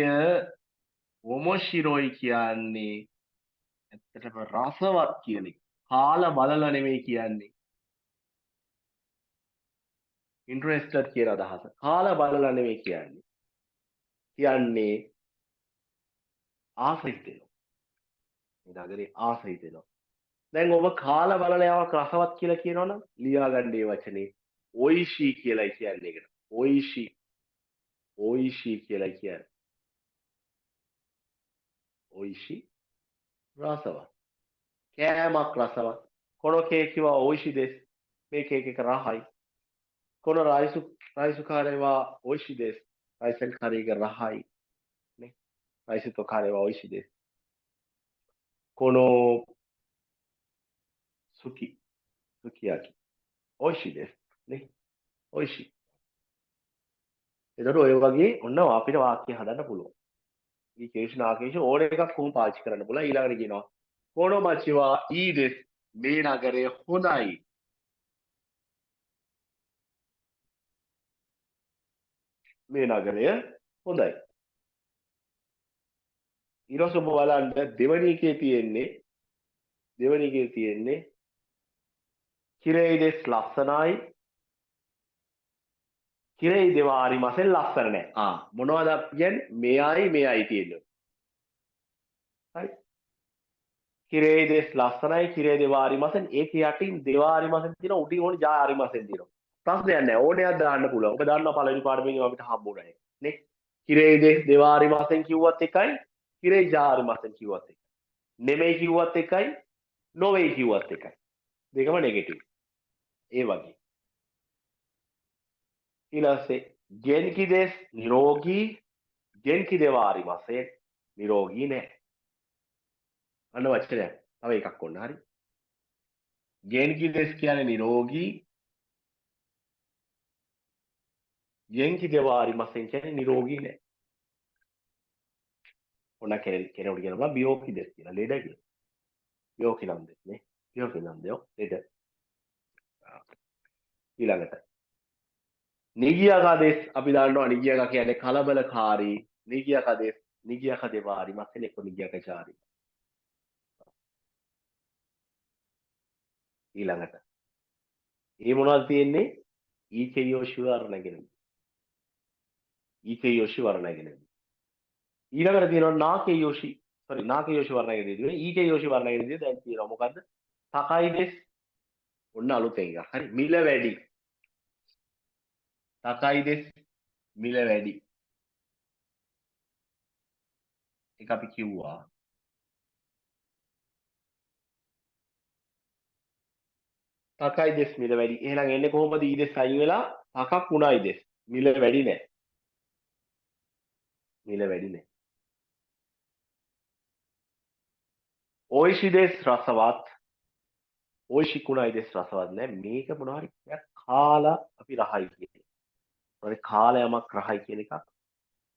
ඔමොශිරෝයි කියන්නේ ඇත්තටම රසවත් කියන එක. කාලා බලලා නෙමෙයි කියන්නේ. ඉන්ටරෙස්ටඩ් කියන අදහස. කාලා බලලා නෙමෙයි කියන්නේ. කියන්නේ ආස හිතෙනවා. මේ නගරේ ආස හිතෙනවා. දැන් ඔබ කාලා බලලා යමක් රසවත් කියලා කියනවනම් ලියා ගන්න මේ වචනේ ඔයිෂි කියලායි කියන්නේ ඒකට. ඔයිෂි. ඔයිෂි කියලා කියන්නේ. ඔයිෂි රසවත්. කෑමක් රසවත්. කොන කේකිවා ඔයිෂි දෙස්. මේ කේක් එක රහයි. කොන රයිසු කාරේවා ඔයිෂි දෙස්. රයිසන් කාරේ එක රහයි. නේ. රයිසු තෝ කාරේවා ඔයිෂි දෙස්. කොනෝ සුකි. සුකියාකි. ඔයිෂි දෙස්. නේ. ඔයිෂි. එතකොට ඔය වගේ ඔන්න අපිට වාක්‍ය හදන්න පුළුවන්. මේ කේෂ් නාකේෂ් ඕන එකක් කොහොම පාවිච්චි කරන්න පුළුවන්. ඊළඟට කියනවා කොනොමචිවා ඊදෙස් මේ නගරය හොඳයි. මේ නගරය හොඳයි. ඊළඟට ඔබ බලන්න දෙවනි එකේ තියෙන්නේ කිරෙයිදෙස් ලස්සනයි. කිරෙයි දෙවාරි මාසෙන් ලස්සන නැහැ. මොනවද කියන්නේ? මෙයයි තියෙන්නේ. හරි. කිරෙයි දෙස් ලස්සනයි කිරෙයි දෙවාරි මාසෙන් ඒක යටින් දෙවාරි මාසෙන් තියෙන උඩින් ඕනේ ජාරි මාසෙන් තියෙනවා. ප්‍රශ්නයක් නැහැ. ඕනයක් දාන්න පුළුවන්. ඔබ දන්නවා පළවෙනි පාඩමෙන් අපිට හම්බුණා ඒක. නේ? කිරෙයි දෙස් දෙවාරි මාසෙන් කිව්වත් එකයි කිරෙයි ජාරි මාසෙන් කිව්වත් එකයි. නෙමෙයි කිව්වත් එකයි නොවේ කිව්වත් එකයි. දෙකම නෙගටිව්. ඒ වගේ. ඊළඟට ගෙන්කි දෙස් නිරෝගී ගෙන්කි දෙවාරි මාසෙන් නිරෝගී නැහැ. අන්න වචනයක්. තව එකක් ඔන්න හරි. ගෙන්කි දෙස් කියන්නේ නිරෝගී ගෙන්කි දෙවාරි මාසෙන් කියන්නේ නිරෝගී නැහැ. ඔන්න කෙනෙකුට කියනවා බියෝකි දෙස් කියලා ලෙඩ කියලා. බියෝකි නම් දෙස් නේ. බියෝකි නම් දෙයක් ලෙඩ. ඊළඟට නිගියකා දෙස් අපි දන්නවා නිගියකා කියන්නේ කලබලකාරී. නිගියකා දෙස් නිගියකා දෙවාරි මාසෙන් එක්ක නිගියකචාරී. ඊළඟට මොනවද තියෙන්නේ ඊකේයෝෂි වර්ණගෙන ඊකේයෝෂි වර්ණගෙන ඊළඟට තියෙනවා නාකේයෝෂි නාකේයෝෂි වර්ණගෙන තියෙන්නේ ඊකේයෝෂි වර්ණගෙන තියෙන්නේ දැන් තියෙනවා මොකද්ද තකයි දෙස් ඔන්න අලුතෙන් එකක් හරි මිල වැඩි තකයි දෙස් මිල වැඩි ඒක අපි කිව්වා තකයි දෙස් මිල වැඩි එහෙනම් එන්නේ කොහොමද ඊ දෙස් අයින් වෙලා තකක් උණයි දෙස් මිල වැඩි නෑ මිල වැඩි නෑ ඔයිෂි දෙස් රසවත් ඔයිෂි කුණයි දෙස් රසවත් නෑ මේක මොනවා හරි කාලා අපි රහයි කියන්නේ. මොකද කාලා යමක් රහයි කියන එකක්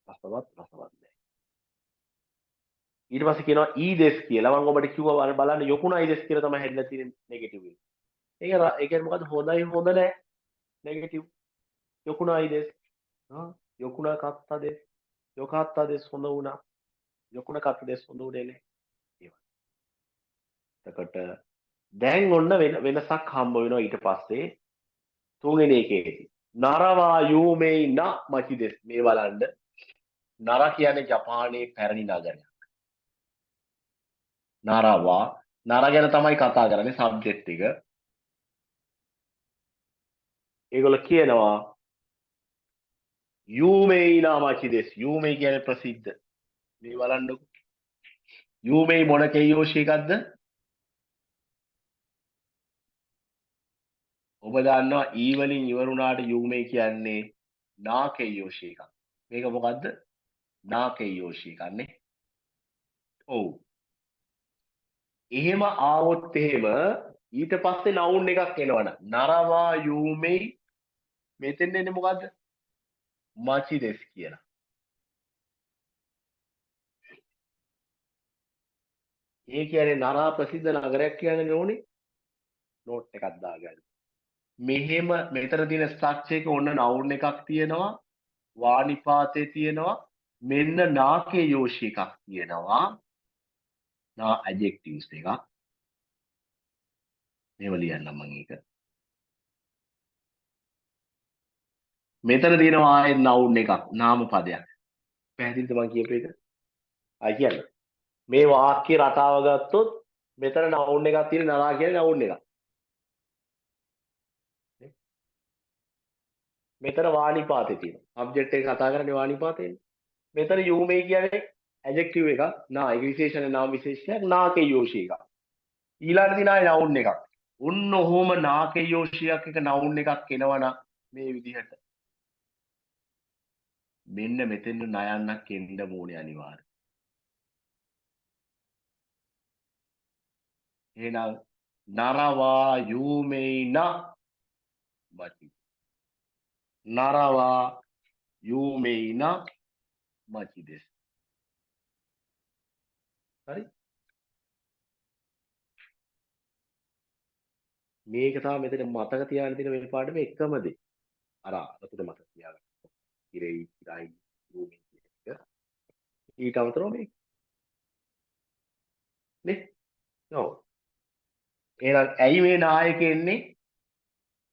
රසවත් නෑ. ඊට පස්සේ කියනවා ඊ දෙස් කියලා මම ඔබට කිව්වා බලන්න යොකුණයි දෙස් කියලා තමයි හැදලා තියෙන්නේ නෙගටිව් එක. ඒක ඒ කියන්නේ මොකද්ද හොඳයි හොඳ නෑ නෙගටිව්. යොකුණයි දෙස්. යොකුණා කත්තා දෙස්. යොකාත්තා දෙස් හොඳ වුණා. යොකුණ කත දෙස් හොඳ උඩේනේ. එතකොට දැන් ඔන්න වෙනසක් හම්බ වෙනවා ඊට පස්සේ තුන්වෙනි එකේදී. නරවා යූමෙයි න මචි දෙස්. මේ බලන්න. නර කියන්නේ ජපානයේ පැරණි නගරයක්. නරවා නර ගැන තමයි කතා කරන්නේ සබ්ජෙක්ට් එක. ඒගොල්ලෝ කියනවා යූමෙයි න මචි දෙස්. යූමෙයි කියන්නේ ප්‍රසිද්ධ. මේ බලන්නකො. යූමෙයි මොන කෙයියෝෂි එකක්ද? ඔබ දන්නවා ඊ වලින් ඉවරුණාට යූමෙයි කියන්නේ නාකෙයියෝෂි එකක්. මේක මොකද්ද? නාකෙයියෝෂි එකක්නේ. ඔව්. එහෙම ආවොත් එහෙම ඊට පස්සේ නවුන් එකක් එනවනම් නරවා යූමෙයි මෙතෙන් එන්නේ මොකද්ද? මචි දෙස් කියලා. ඒ කියන්නේ නරා ප්‍රසිද්ධ නගරයක් කියන්නේ ඕනේ. නෝට් එකක් දාගන්න. මෙහෙම මෙතන තියෙන ස්ට්‍රක්චර් එක ඔන්න නවුන් එකක් තියෙනවා. වානිපාතේ තියෙනවා. මෙන්න නාකේ යෝෂි එකක් තියෙනවා. නා ඇඩ්ජෙක්ටිව්ස් එකක්. මේව ලියන්නම් මම ඒක. මෙතන තියෙනවා ආයෙත් නවුන් එකක්. නාම පදයක්. පැහැදිලිද මම කියපු එක? ආයි කියන්න. මේ වාක්‍ය රටාව ගත්තොත් මෙතන නවුන් එකක් තියෙන නරා කියන්නේ නවුන් එකක්. මෙතන වානිපාතේ තියෙනවා. සබ්ජෙක්ට් එක කතා කරන්නේ වානිපාතේනේ. මෙතන යූමේ කියන්නේ ඇඩ්ජෙක්ටිව් එකක්. නා ඒක විශේෂණ නාම විශේෂයක් නාකේ යෝෂි එකක්. ඊළඟට තියෙනවා නවුන් එකක්. උන්න ඔහොම නාකේ යෝෂියක් එක නවුන් එකක් එනවනම් මේ විදිහට මෙන්න මෙතෙන් නයන්නක් එන්න ඕනේ අනිවාර්යයෙන්. එහෙනම් නරවා යූමේන මචි. නරවා යූමේන මචි දෙස්. හරි? මේක තමයි මෙතන මතක තියාගන්න තියෙන මේ පාඩමේ එකම දේ. අර අතට මතක තියාගන්න. ඉරෙයි ඉරයි යූමේ කියන එක. ඊට අමතරව මේක නේ. ඔව්. එහෙනම් ඇයි මේ නායක එන්නේ?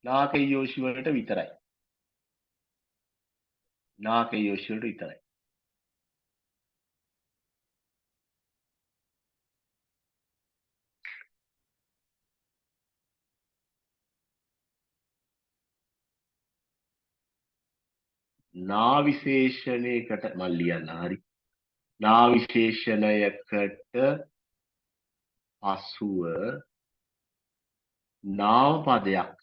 නාකේ යෝෂි වලට විතරයි. නාකේ යෝෂි වලට විතරයි. නා විශේෂණයකට මම ලියන්න හරි. නා විශේෂණයකට පසුව නාම පදයක්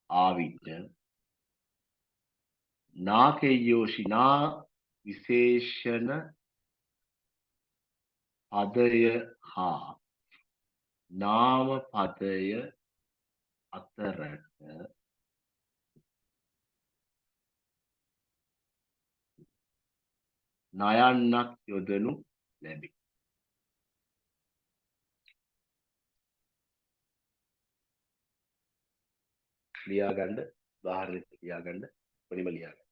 ආවිත නාකේයෝෂි නා විශේෂණ පදය හා නාම පදය අතරට නයන්නක් යොදනු ලැබේ. ලියාගන්න උදාහරණයක් ලියාගන්න වෙනම ලියාගන්න.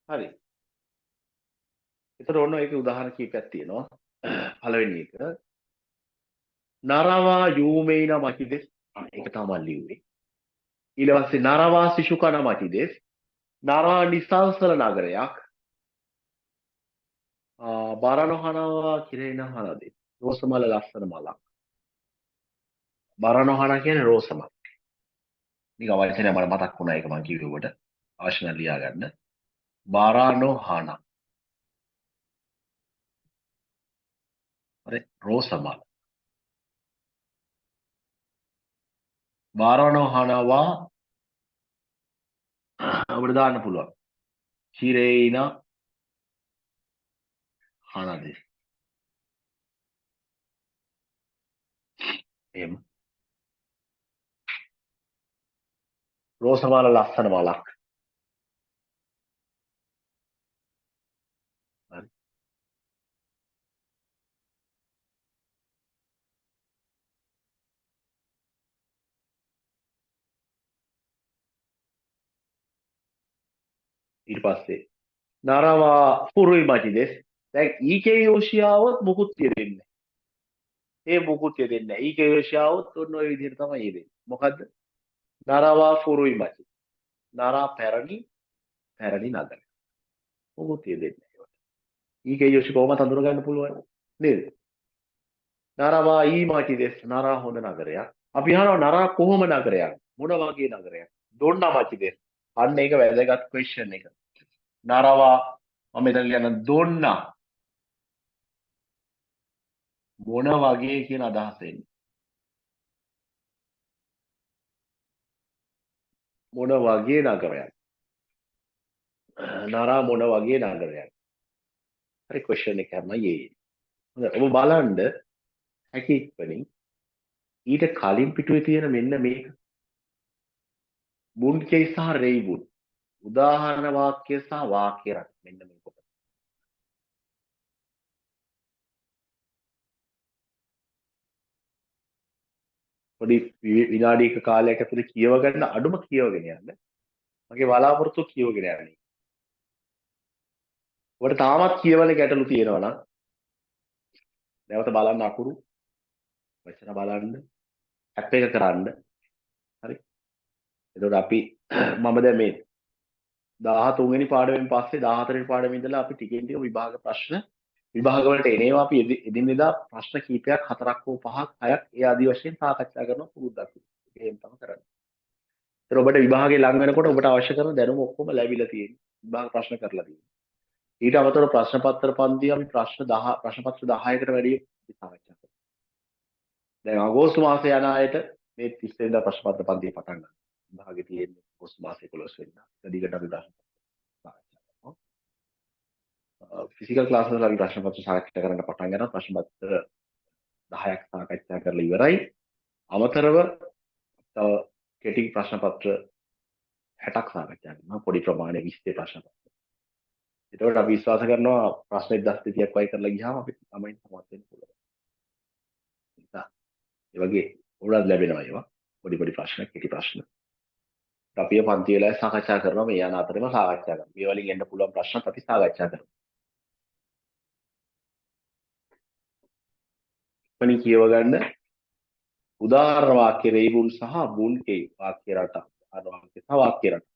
හරි. ඒතර ඔන්න ඒකේ උදාහරණ කීපයක් තියෙනවා. පළවෙනි එක නරවා යූමේන මචිදෙස් ඒක තමයි ලිව්වේ. ඊට පස්සේ නරවා සිසුකන මචිදෙස් නරා නිසංසල නගරයක් බරණහනවා කිරේන හනදේ රෝසමල ලස්සන මලක්. බරණහන කියන්නේ රෝසමල. නික වචනේ මට මතක් වුණා ඒක මම කිව්වේ ඔබට. අවශ්‍ය නම් ලියා ගන්න. බරණහන. හරි රෝසමල. බරණහනවා අපිට දාන්න පුළුවන්. කිරේන හනදේ. එහෙම. රෝසමල ලස්සන මලක්. හරි. ඊට පස්සේ නරවා පුරුයි මචිදෙස් දැන් ඊකේ යෝෂියාවත් මුකුත් යෙදෙන්නේ නැහැ. ඒ මුකුත් යෙදෙන්නේ නැහැ. ඊකේ යෝෂියාවත් ඔන්න ඔය විදිහට තමයි යෙදෙන්නේ. මොකද්ද? නරවා පුරුයි මචි. නරා පැරණි නගර. මුකුත් යෙදෙන්නේ නැහැ ඒවට. ඊකේ යෝෂි කොහොමද හඳුන ගන්න පුළුවන් නේද? නරවා ඊ මචිදෙස් නරා හොඳ නගරයක්. අපි අහනවා නරා කොහොම නගරයක්? මොන වගේ නගරයක්? දොන්නා මචිදෙස්. අන්න ඒක වැදගත් ක්වෙස්චන් එක. නරවා මම මෙතන ලියන දොන්නා මොන වගේ කියන අදහස එන්නේ. මොන වගේ නගරයක්? නරා මොන වගේ නගරයක්? හරි ක්වෙස්චන් එක තමයි ඒ. හොඳයි ඔබ බලන්න හැකි ඉක්මනින් ඊට කලින් පිටුවේ තියෙන මෙන්න මේක බුන් කේස් සහ රෙයිබුන් උදාහරණ වාක්‍ය සහ වාක්‍ය රට මෙන්න මේ කොට. පොඩි විනාඩියක කාලයක් ඇතුලේ කියව ගන්න අඩුම කියවගෙන යන්න. මගේ බලාපොරොත්තු කියවගෙන යන්න. ඔබට තාමත් කියවල ගැටලු තියෙනවා නම් නැවත බලන්න අකුරු වචන බලන්න ඇප් එක කරන්න. හරි. එතකොට අපි මම දැන් මේ 13 වෙනි පාඩමෙන් පස්සේ 14 වෙනි පාඩමේ ඉඳලා අපි ටිකෙන් ටික විභාග ප්‍රශ්න විභාග වලට එනේවා අපි එදිනෙදා ප්‍රශ්න කීපයක් 4ක් හෝ 5ක් 6ක් ඒ ආදී වශයෙන් සාකච්ඡා කරන පුරුද්දක්. එහෙම තමයි කරන්නේ. ඒතර ඔබට විභාගේ ලඟ වෙනකොට ඔබට අවශ්‍ය කරන දැනුම ඔක්කොම ලැබිලා තියෙනවා. විභාග ප්‍රශ්න කරලා තියෙනවා. ඊට අමතරව ප්‍රශ්න පත්‍ර පන්ති අපි ප්‍රශ්න 10 ප්‍රශ්න පත්‍ර 10කට වැඩි සාකච්ඡා කරනවා. දැන් අගෝස්තු මාසේ යන අයට මේ 30 වෙනිදා ප්‍රශ්න පත්‍ර පන්තිය පටන් ගන්නවා. විභාගේ තියෙන්නේ අගෝස්තු මාසේ 11 වෙනිදා. ඒක දිගට අපි ප්‍රශ්න සාකච්ඡා කරනවා. ෆිසිකල් ක්ලාස් වල අපි ප්‍රශ්න පත්‍ර සාකච්ඡා කරන්න පටන් ගන්නවා. ප්‍රශ්න පත්‍ර 10ක් සාකච්ඡා කරලා ඉවරයි. අමතරව තව කෙටි ප්‍රශ්න පත්‍ර 60ක් සාකච්ඡා කරනවා. පොඩි ප්‍රමාණය 20 ප්‍රශ්න පත්‍ර. එතකොට අපි විශ්වාස කරනවා ප්‍රශ්න 1200ක් වයි කරලා ගියාම අපිට ළමයින් සමත් වෙන්න පුළුවන්. ඒ වගේ උනත් ලැබෙනවා ඒවා. පොඩි පොඩි ප්‍රශ්න, කෙටි ප්‍රශ්න. අපි පන්ති වෙලාවේ සාකච්ඡා කරනවා මේ යන අතරේම සාකච්ඡා කරනවා. මේ වලින් එන්න පුළුවන් ප්‍රශ්නත් අපි සාකච්ඡා කරනවා. ඉක්මනින් කියව ගන්න උදාහරණ වාක්‍ය රේබුන් සහ බුන් කේ වාක්‍ය රට. වාක්‍ය සහ වාක්‍ය රට.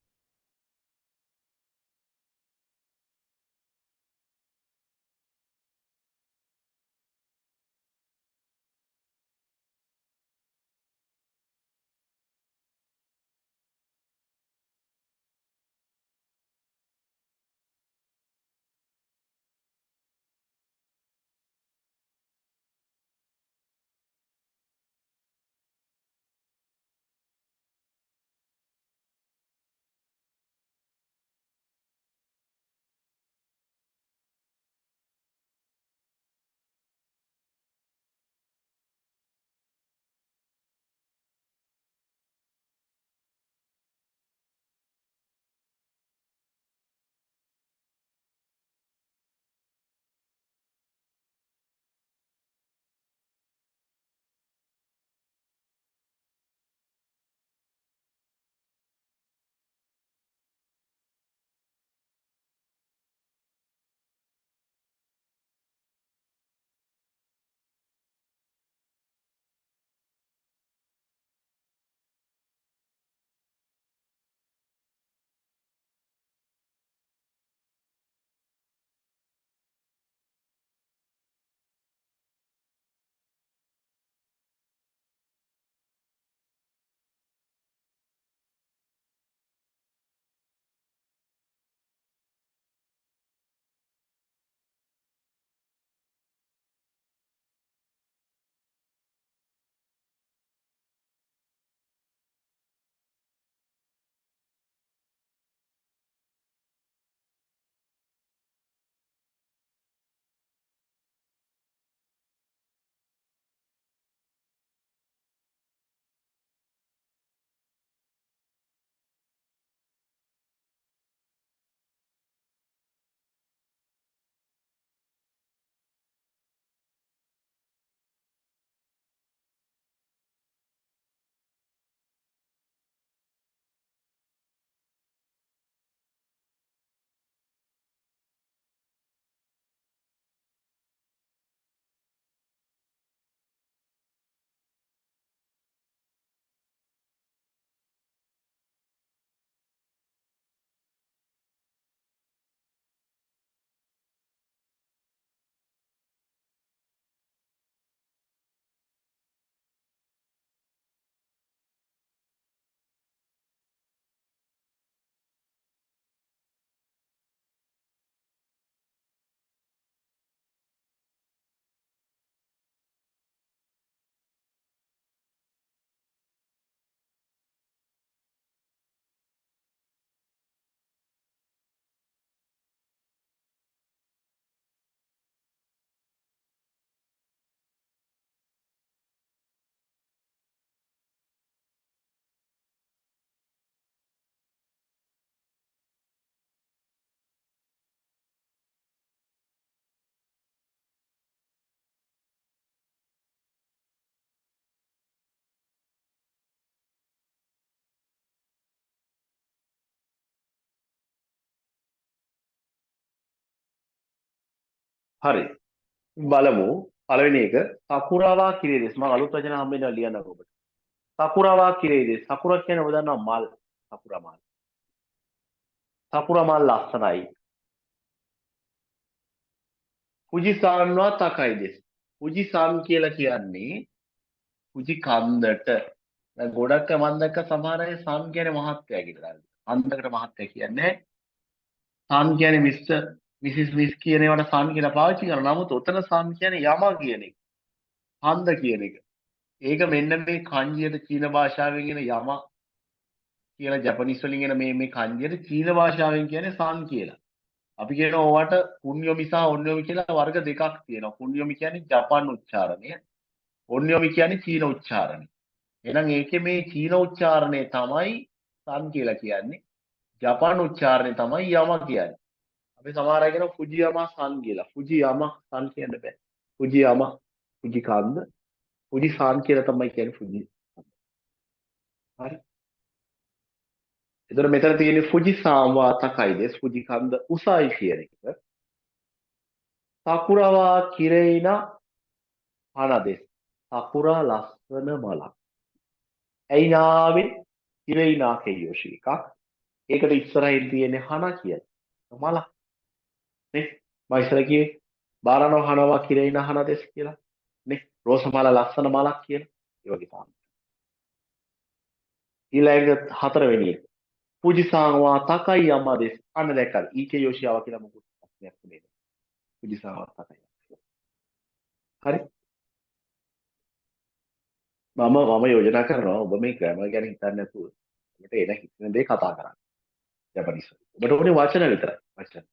හරි. බලමු. පළවෙනි එක සකුරාවා කිරේදෙස්. මම අලුත් වචන හම්බෙනවා ලියන්නකො ඔබට. සකුරාවා කිරේදෙස්. සකුරා කියන්නේ ඔබ දන්නවා මල්. සකුරා මල්. සකුරා මල් ලස්සනයි. ෆුජිසාන්වා තකයිදෙස්. ෆුජිසාන් කියලා කියන්නේ ෆුජි කන්දට. දැන් ගොඩක් මම දැක්ක සමහර අය සාන් කියන්නේ මහත්තයා කියලා දානවා. කන්දකට මහත්තයා කියන්නේ සාන් කියන්නේ මිස්ටර් මිසිස් මිස් කියන ඒවාට සාන් කියලා පාවිච්චි කරනවා. නමුත් ඔතන සාන් කියන්නේ යම කියන එක. කන්ද කියන එක. ඒක මෙන්න මේ කන්ජියට චීන භාෂාවෙන් එන යම කියලා ජපනිස් වලින් එන මේ කන්ජියට චීන භාෂාවෙන් කියන්නේ සාන් කියලා. අපි කියනවා ඕවට කුන්යොමි සහ ඔන්යොමි කියලා වර්ග දෙකක් තියෙනවා. කුන්යොමි කියන්නේ ජපාන් උච්චාරණය. ඔන්යොමි කියන්නේ චීන උච්චාරණය. එහෙනම් ඒකේ මේ චීන උච්චාරණය තමයි සන් කියලා කියන්නේ. ජපාන් උච්චාරණය තමයි යම කියන්නේ. අපි සමහර අය කියනවා ෆුජියාමා සන් කියලා. ෆුජියාමා සන් කියන්න බෑ. ෆුජියාමා ෆුජි කන්ද ෆුජි සන් කියලා තමයි කියන්නේ ෆුජි. හරි. එතකොට මෙතන තියෙන්නේ ෆුජි සාම්වා තකයිදෙස් ෆුජි කන්ද උසයි කියන එක. සකුරාවා කිරේනා හනදෙස්. සකුරා ලස්සන මලක්. ඇයිනාවෙන් කිරේනා කෙයෝෂි එකක්. ඒකට ඉස්සරහින් තියෙන්නේ හන කියන්නේ. මලක්. නේ? මම ඉස්සර කිව්වේ බාරනෝ හනවා කිරේනා හනදෙස් කියලා. නේ? රෝස මල ලස්සන මලක් කියලා. ඒ වගේ තමයි. ඊළඟ හතරවෙනි එක. ෆුජිසාන්වා තකයි යමදෙස්. අන්න දැක්කද? ඊකේ යෝෂියාවා කියලා මොකුත් ප්‍රශ්නයක් නෙමෙයි. ෆුජිසාන්වා තකයි. හරි? මම යෝජනා කරනවා ඔබ මේ ග්‍රැමර් ගැන හිතන්නේ නැතුව ඔබට එන හිතන දේ කතා කරන්න. ජපනිස් වලින්. ඔබට ඕනේ වචන විතරයි. වචන.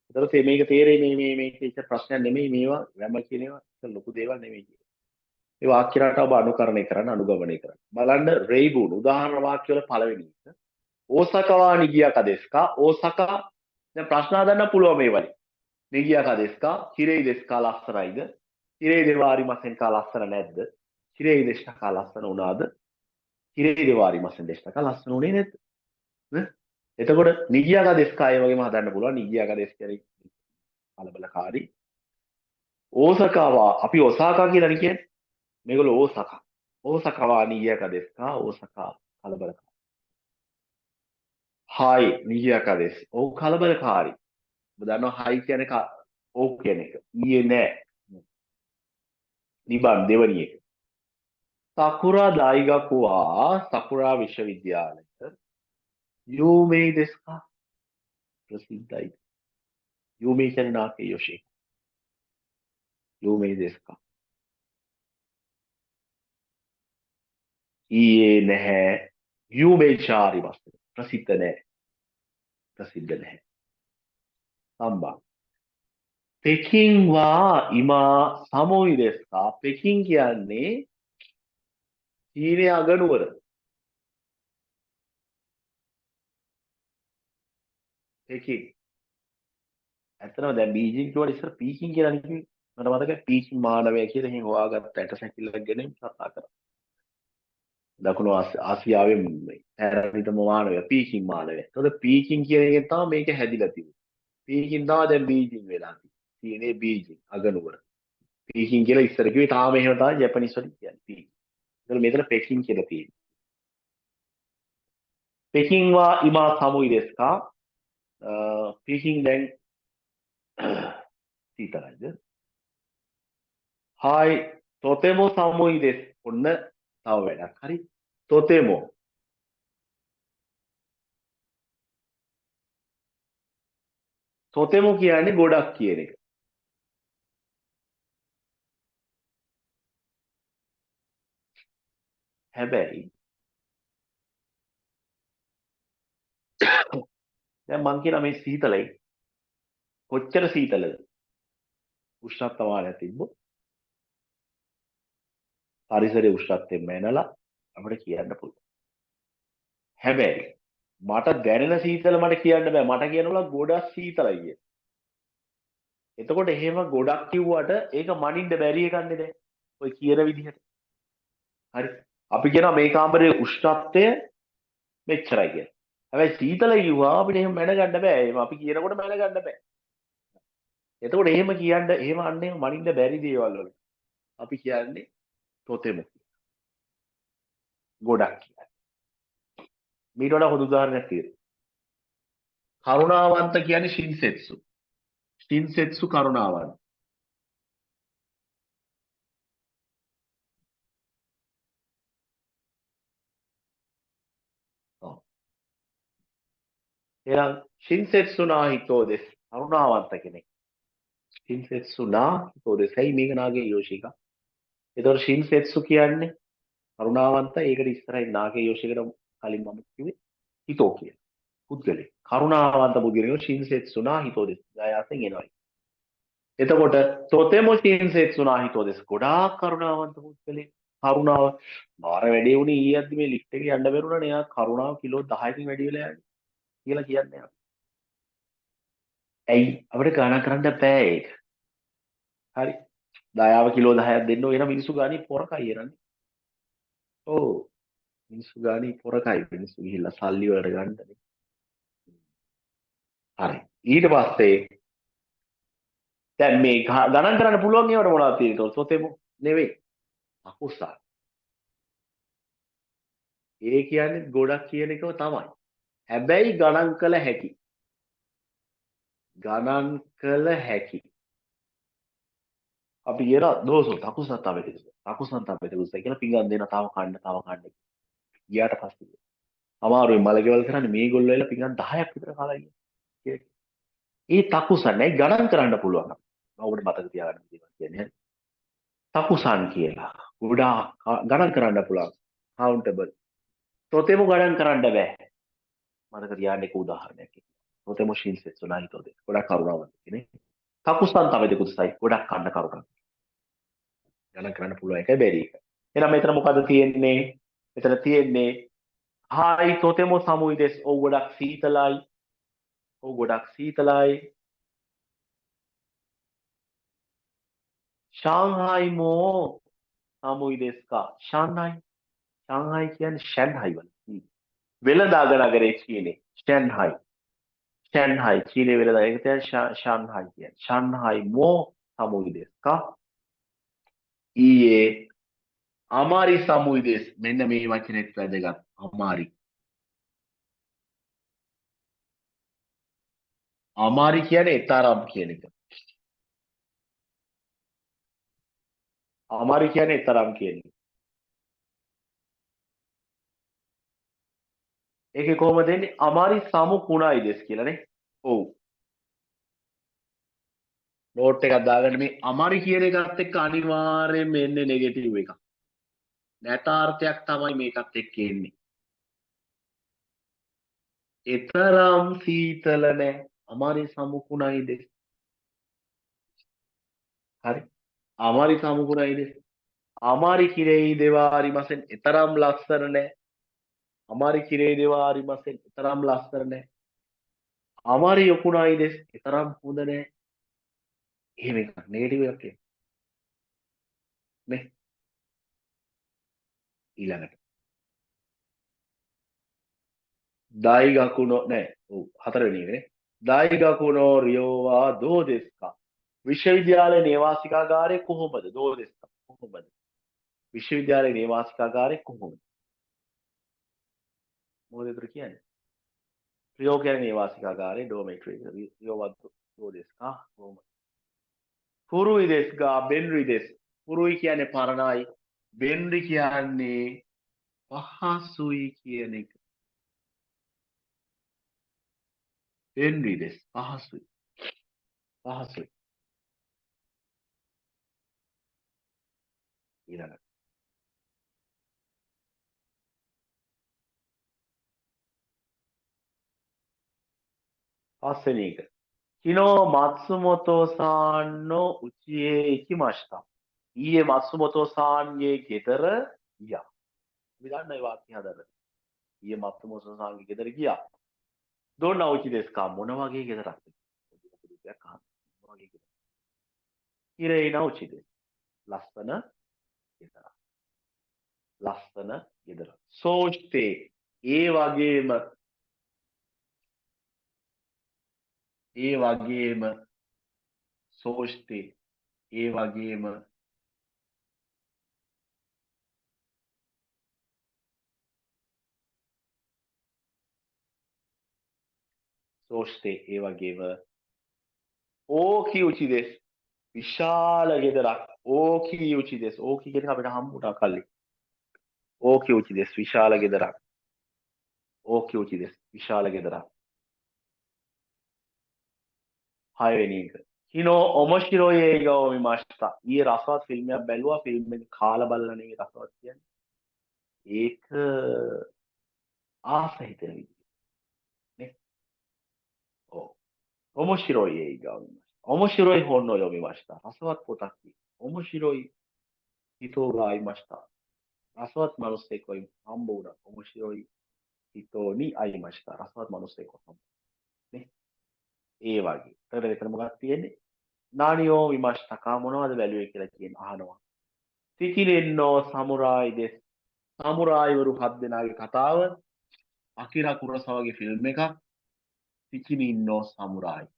ඒතර මේක තේරෙන්නේ මේක ඉච්ච ප්‍රශ්නයක් නෙමෙයි මේවා ග්‍රැමර් කියන ඒවා ලොකු දේවල් නෙමෙයි කියන්නේ. ඒ වාක්‍ය රටාව ඔබ අනුකරණය කරන්න අනුගමනය කරන්න. බලන්න රේබුන් උදාහරණ වාක්‍ය වල පළවෙනි එක. ඕසකවා නිගියා කදෙස්කා ඕසකා දැන් ප්‍රශ්න හදන්න පුළුවන් මේ වලින්. නිගියා කදෙස්කා කිරේ දෙස්කා ලස්සනයිද? කිරේ දෙවාරි මසෙන් කා ලස්සන නැද්ද? කිරේ දෙස්කා ලස්සන උනාද? කිරේ දෙවාරි මසෙන් දෙස්කා ලස්සන උනේ නැද්ද? නේ? එතකොට නිගියා කදෙස්කා ඒ වගේම හදන්න පුළුවන්. නිගියා කදෙස් කියන්නේ කලබලකාරී. ඕසකාවා අපි ඔසාකා කියලා කියන්නේ. මේගොල්ලෝ ඕසකා. ඕසකවා නිගියා කදෙස්කා ඕසකා කලබලකාරී. හායි නිගියා කදෙස්. ඔව් කලබලකාරී. ඔබ දන්නවා හයි කියන්නේ ඔව් කියන එක. ඊයේ නෑ. නිබන් දෙවනි එක. සකුරා දායිගකුවා සකුරා විශ්වවිද්‍යාලය යූමේ දෙස්කා ප්‍රසිද්ධයි. යූමේ කියන්නේ නාකේ යෝෂි. යූමේ දෙස්කා. ඊයේ නැහැ. යූමේ චාරි වස්තු. ප්‍රසිද්ධ නැහැ. ප්‍රසිද්ධ නැහැ. සම්බා. පෙකින් වා ඉමා සමෝයි දෙස්කා. පෙකින් කියන්නේ චීනයේ අගනුවර. පෙකින්. ඇත්තටම දැන් බීජිං කියවට ඉස්සර පීකින් කියලා නෙමෙයි. මට මතකයි පීකින් මානවය කියලා එහෙන් හොයාගත්ත ඇටසැකිල්ලක් ගැන කතා කරා. දකුණු ආසියාවේ පැරණිතම මානවය පීකින් මානවය. ඒතකොට පීකින් කියන එකෙන් තමයි මේක හැදිලා තිබුණේ. පීකින් තමයි දැන් බීජිං වෙලා තියෙන්නේ. චීනයේ බීජිං අගනුවර. පීකින් කියලා ඉස්සර කිව්වේ තාම එහෙම තමයි ජපනිස් වලින් කියන්නේ පීකින්. ඒතකොට මෙතන පෙකින් කියලා තියෙන්නේ. පෙකින් වා ඉමා සමුයි දෙස්කා පීකින් දැන් සීතලයිද? හායි තොතෙමෝ සමුයි දෙස්. ඔන්න තව වැඩක්. හරි. තොතෙමෝ තොතෙමෝ කියන්නේ ගොඩක් කියන එක. හැබැයි දැන් මං කියන මේ සීතලයි කොච්චර සීතලද? උෂ්ණත්වමානය තිබ්බොත් පරිසරයේ උෂ්ණත්වයෙන් මැනලා අපිට කියන්න පුළුවන්. හැබැයි මට දැනෙන සීතල මට කියන්න බෑ. මට කියනවල ගොඩක් සීතලයි කිය. එතකොට එහෙම ගොඩක් කිව්වට ඒක මනින්න බැරි එකක් නේද? ඔය කියන විදිහට. හරි. අපි කියනවා මේ කාමරයේ උෂ්ණත්වය මෙච්චරයි කියලා. හැබැයි සීතල කිව්වා අපිට එහෙම මැන ගන්න බෑ. එහෙම අපි කියනකොට මැන ගන්න බෑ. එතකොට එහෙම කියන්න එහෙම අන්නේ මනින්න බැරි දේවල් වල අපි කියන්නේ තොතෙමු ගොඩක් කියන්නේ. මීට වඩා හොඳ උදාහරණයක් තියෙනවා. කරුණාවන්ත කියන්නේ ශින්සෙත්සු. ශින්සෙත්සු කරුණාවන්ත. ඔව්. එහෙනම් ශින්සෙත්සු නාහිතෝ දෙස් කරුණාවන්ත කෙනෙක්. ශින්සෙත්සු නාහිතෝ දෙස් හයි මේක නාගේ යෝෂික. ඒතකොට ශින්සෙත්සු කියන්නේ කරුණාවන්ත ඒකට ඉස්සරහින් නාගේ යෝෂිකට කලින් මම කිව්වේ හිතෝ කියන පුද්ගලෙක්. කරුණාවන්ත පුද්ගලයෙකු ශින්සෙත්සු නාහිතෝ දෙස්. ගායසෙන් එනවා. එතකොට තොතෙමු ශින්සෙත්සු නාහිතෝ දෙස් ගොඩාක් කරුණාවන්ත පුද්ගලෙක්. කරුණාව මාර වැඩේ උනේ ඊයේත් මේ ලිෆ්ට් එකේ යන්න බැරුණානේ. යා කරුණාව කිලෝ 10කින් වැඩි වෙලා යන්නේ කියලා කියන්නේ. ඇයි අපිට ගණන් කරන්න බෑ ඒක. හරි. දයාව කිලෝ 10ක් දෙන්න ඕන මිනිස්සු ගානේ පොරකයි එරන්නේ. ඔව්. මිනිස්සු ගානේ පොරකයි. මිනිස්සු ගිහිල්ලා සල්ලි වලට ගන්නනේ. හරි. ඊට පස්සේ දැන් මේ ගණන් කරන්න පුළුවන් ඒවට මොනවද තියෙන්නේ? තොතෙමු නෙවෙයි. අකුසල්. ඒ කියන්නේ ගොඩක් කියන එකම තමයි. හැබැයි ගණන් කළ හැකි. ගණන් කළ හැකි. අපි කියන දෝසොත් අකුසල් තමයි. අකුසල් තමයි කියලා පිඟන් දෙන තව කන්න තව කන්න. ගියාට පස්සේ අමාරුයි මලකෙවල් කරන්නේ මේගොල්ලෝ එලා පිඟන් 10ක් විතර කාලා ඉන්නේ. ඒ තකුසන් නෑ ගණන් කරන්න පුළුවන්. මම ඔබට මතක තියාගන්න දේවල් කියන්නේ. තකුසන් කියලා. ගොඩාක් ගණන් කරන්න පුළුවන්. කවුන්ටබල්. තොතෙමු ගණන් කරන්න බෑ. මතක තියාගන්න එක උදාහරණයක්. තොතෙමු ශීල්සෙත්සු නැහිතෝද. ගොඩක් කරුණාවන්ත කෙනෙක්. තකුසන් තමයි දෙකුත්සයි ගොඩක් කන්න කරුණා. ගණන් කරන්න පුළුවන් එකයි බැරි එක. එහෙනම් මෙතන මොකද තියෙන්නේ? මෙතන තියෙන්නේ හායි තොතෙමු සමුයි දෙස්. ඔව් ගොඩක් සීතලයි. ඔව් ගොඩක් සීතලයි. ශාන්හායි මෝ සමුයි දෙස් කා. ශාන්හායි කියන්නේ ෂැන්හායි වල. වෙළඳාග නගරයේ චීනේ. ෂැන්හායි චීනේ වෙළඳාග. ඒක තමයි ශාන්හායි කියන්නේ. ශාන්හායි මෝ සමුයි දෙස් කා. ඊයේ අමාරි සමුයි දෙස්. මෙන්න මේ වචනේත් වැදගත්. අමාරි. අමාරි කියන්නේ තරම් කියන එක. අමාරි කියන්නේ තරම් කියන එක. ඒකේ කොහොමද එන්නේ? අමාරි සමු කුණයි දෙස් කියලානේ. ඔව්. නෝට් එකක් දාගන්න මේ අමාරි කියන එකත් එක්ක අනිවාර්යයෙන්ම එන්නේ නෙගටිව් එකක්. නැතාර්ථයක් තමයි මේකත් එක්ක එන්නේ. එතරම් සීතල නැහැ. අමාරි සමු කුණයි දෙස්. හරි. අමාරි සමු කුණයි දෙස්. අමාරි කිරෙහි දෙවාරි මසෙන් එතරම් ලස්සන නැහැ. අමාරි කිරෙහි දෙවාරි මසෙන් එතරම් ලස්සන නැහැ. අමාරි යොකුණයි දෙස්. එතරම් හොඳ නැහැ. එහෙම එකක් නෙගටිව් එකක් එන්නේ. නේ ඊළඟට දායිගකුණෝ නෑ ඔව් හතරවෙනි එකනේ දායිගකුණෝ රියෝවා දෝදෙස්කා විශ්වවිද්‍යාලයේ නේවාසිකාගාරය කොහොමද දෝදෙස්කා කොහොමද විශ්වවිද්‍යාලයේ නේවාසිකාගාරය කොහොමද මොකද ඒතර කියන්නේ රියෝ කියන්නේ නේවාසිකාගාරය ඩෝමේටරි රියෝවා දෝදෙස්කා කොහොමද ෆුරුයි දෙස්ගා බෙන්රි දෙස් ෆුරුයි කියන්නේ පරණයි බෙන්රි කියන්නේ පහසුයි කියන එක බෙන්රි දෙස් පහසුයි පහසුයි ඊළඟට පස්වෙනි එක කිනෝ මත්සුමොතෝ සාන්නෝ උචියේ ඉකිමෂ්තා ඊයේ මත්සුමොතෝ සාන්ගේ ගෙදර ගියා අපි දන්න ඒ වාක්‍ය හදන්න ඊයේ මත්සුමොතෝ සාන්ගේ ගෙදර ගියා දොන්න උචි දෙස්කා මොන වගේ ගෙදරක්ද දෙයක් අහන්න මොන වගේ ගෙදර ඉරේ නෞචි දෙස් ලස්සන ගෙදර ලස්සන ගෙදර සෝෂ්ටේ ඒ වගේම සෝෂ්ඨේ ඒ වගේම සෝෂ්ඨේ ඒ වගේම ඕකි උචි දෙස් විශාල ගෙදරක් ඕකි උචි දෙස් ඕකි කියන එක අපිට හම්බුණා කල්ලි ඕකි උචි දෙස් විශාල ගෙදරක් ඕකි උචි දෙස් විශාල ගෙදරක් හයවෙනි එක කිනෝ ඔමොෂිරෝයි ඒගාව මිමාෂ්තා ඊයේ රසවත් ෆිල්ම් එකක් බැලුවා ෆිල්ම් එක කාලා බලලා නෙවෙයි රසවත් කියන්නේ ඒක ආස හිතෙන විදිහ නේ ඔව් ඔමොෂිරෝයි ඒගාව ඔමොෂිරෝයි හොන්නෝ යොමිමාෂ්තා රසවත් පොතක් ඔමොෂිරෝයි හිතෝ ගා අයිමාෂ්තා රසවත් මිනිස්සෙක් වයි හම්බ වුණා ඔමොෂිරෝයි හිතෝ නි අයිමාෂ්තා රසවත් මිනිස්සෙක් හම්බ නේ ඒ වගේ ඊට දෙතර මොකක්ද තියෙන්නේ නානියෝ විමෂ්ඨකා මොනවද බැලුවේ කියලා කියන අහනවා තිකිනෙන්නෝ සමුරායි දෙස් සමුරායිවරු හත් දෙනාගේ කතාව අකිරා කුරසාවාගේ ෆිල්ම් එකක් තිකිනින්නෝ සමුරායි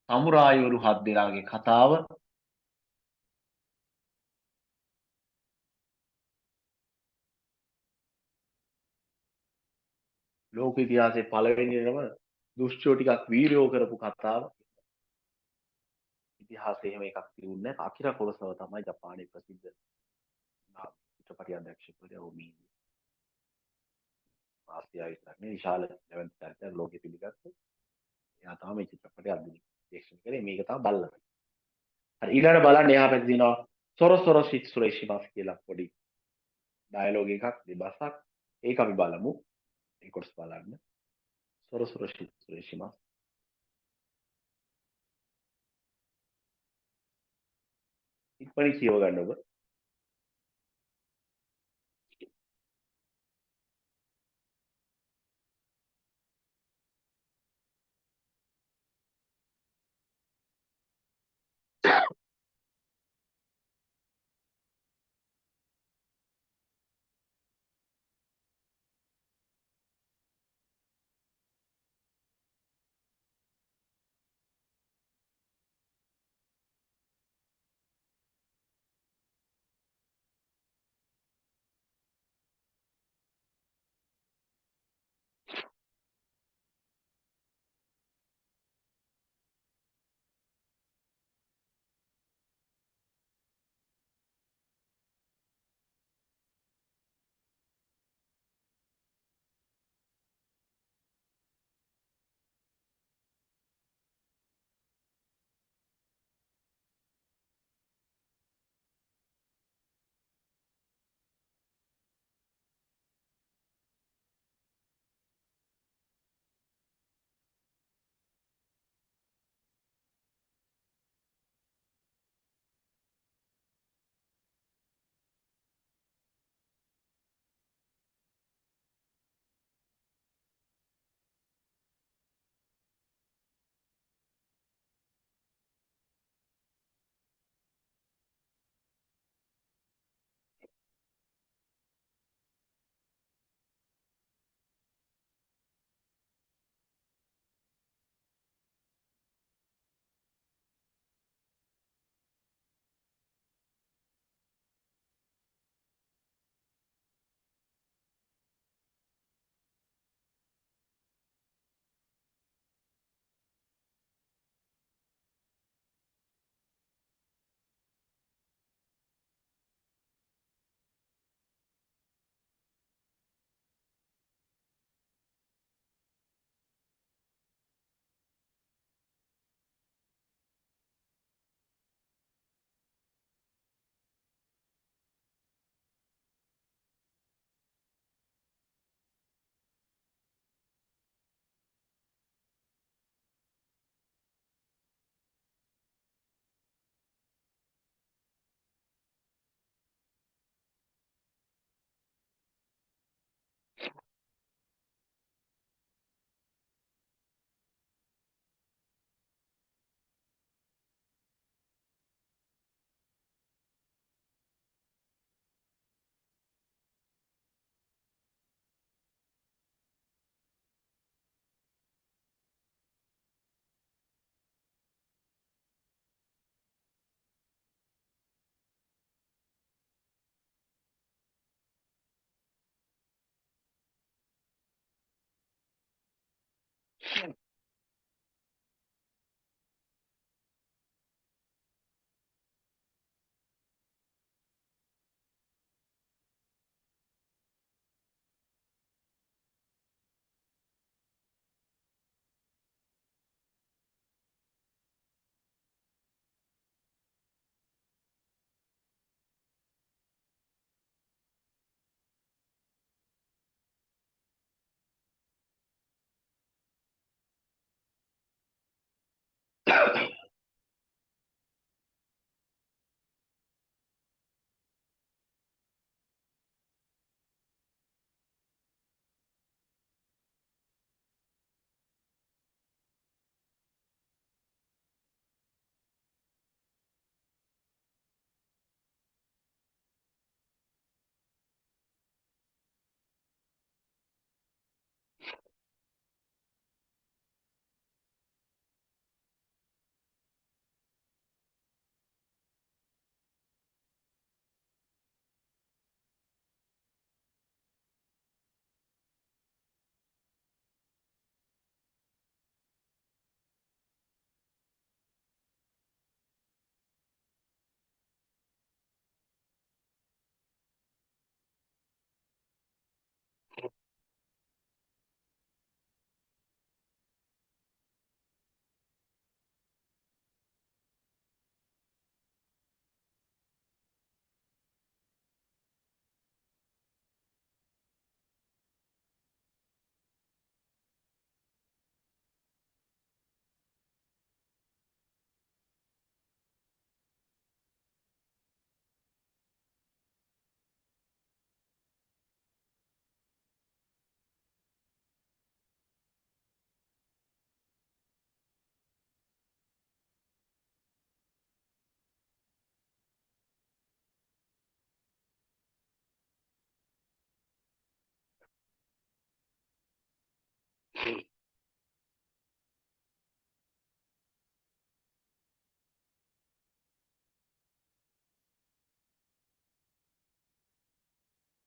සමුරායිවරු හත් දෙනාගේ කතාව ලෝක ඉතිහාසයේ පළවෙනිම දුෂ්ටයෝ ටිකක් වීරයෝ කරපු කතාව ඉතිහාසයේ එහෙම එකක් තිබුණේ නැහැ අකිරා කුරසාවා තමයි ජපානයේ ප්‍රසිද්ධ චිත්‍රපටි අධ්‍යක්ෂකවරයා වුණේ ආසියාවේ විතරක් නෙවෙයි විශාල ලෙවල් එකක් ලෝකෙ පිළිගත්ත එයා තමයි මේ චිත්‍රපටය අධ්‍යක්ෂණය කරේ මේක තමයි බලලා හරි ඊළඟට බලන්න එහා පැත්තේ තියෙනවා සොරොසොරො ශිත්සුරේෂිමාස් කියලා පොඩි ඩයලොග් එකක් දෙබසක් ඒක අපි බලමු ඒ කොටස බලන්න සොරොසොරො ශිත්සුරේෂිමාස් ඉක්මනින් කියව ගන්න ඔබ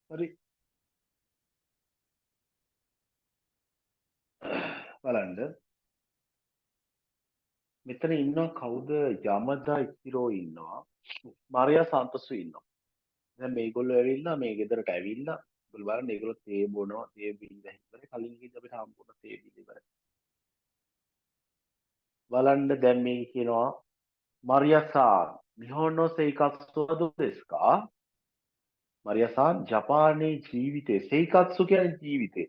හරි. බලන්න. මෙතන ඉන්නවා කවුද? යමදා ඉතිරෝ ඉන්නවා. මරියා සන්තෝසු ඉන්නවා. දැන් මේගොල්ලෝ ඇවිල්ලා මේ ගෙදරට ඇවිල්ලා ඒගොල්ලෝ බලන්න ඒගොල්ලෝ තේ බොනවා තේ බින්ද ඉවරයි කලින් කිව්ද අපිට සම්පූර්ණ තේ බින්ද ඉවරයි බලන්න දැන් මේ කියනවා මරියා සාන් නිහොනෝ සෙයිකත්සු වා දෝ දෙසු කා මරියා සාන් ජපානයේ ජීවිතේ සෙයිකත්සු කියන්නේ ජීවිතේ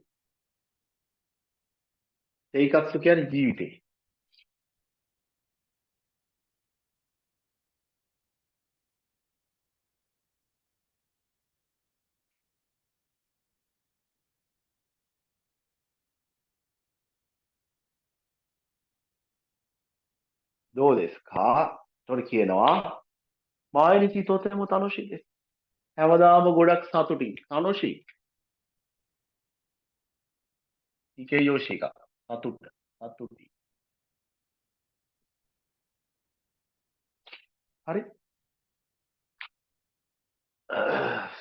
සෙයිකත්සු කියන්නේ ජීවිතේ දෝ දෙසු කා ඒතකොට කියනවා මායනිචි තොතෙම තනුෂි දෙසු හැමදාම ගොඩක් සතුටින් තනුෂි ඉකේ යෝෂිකා සතුටි හරි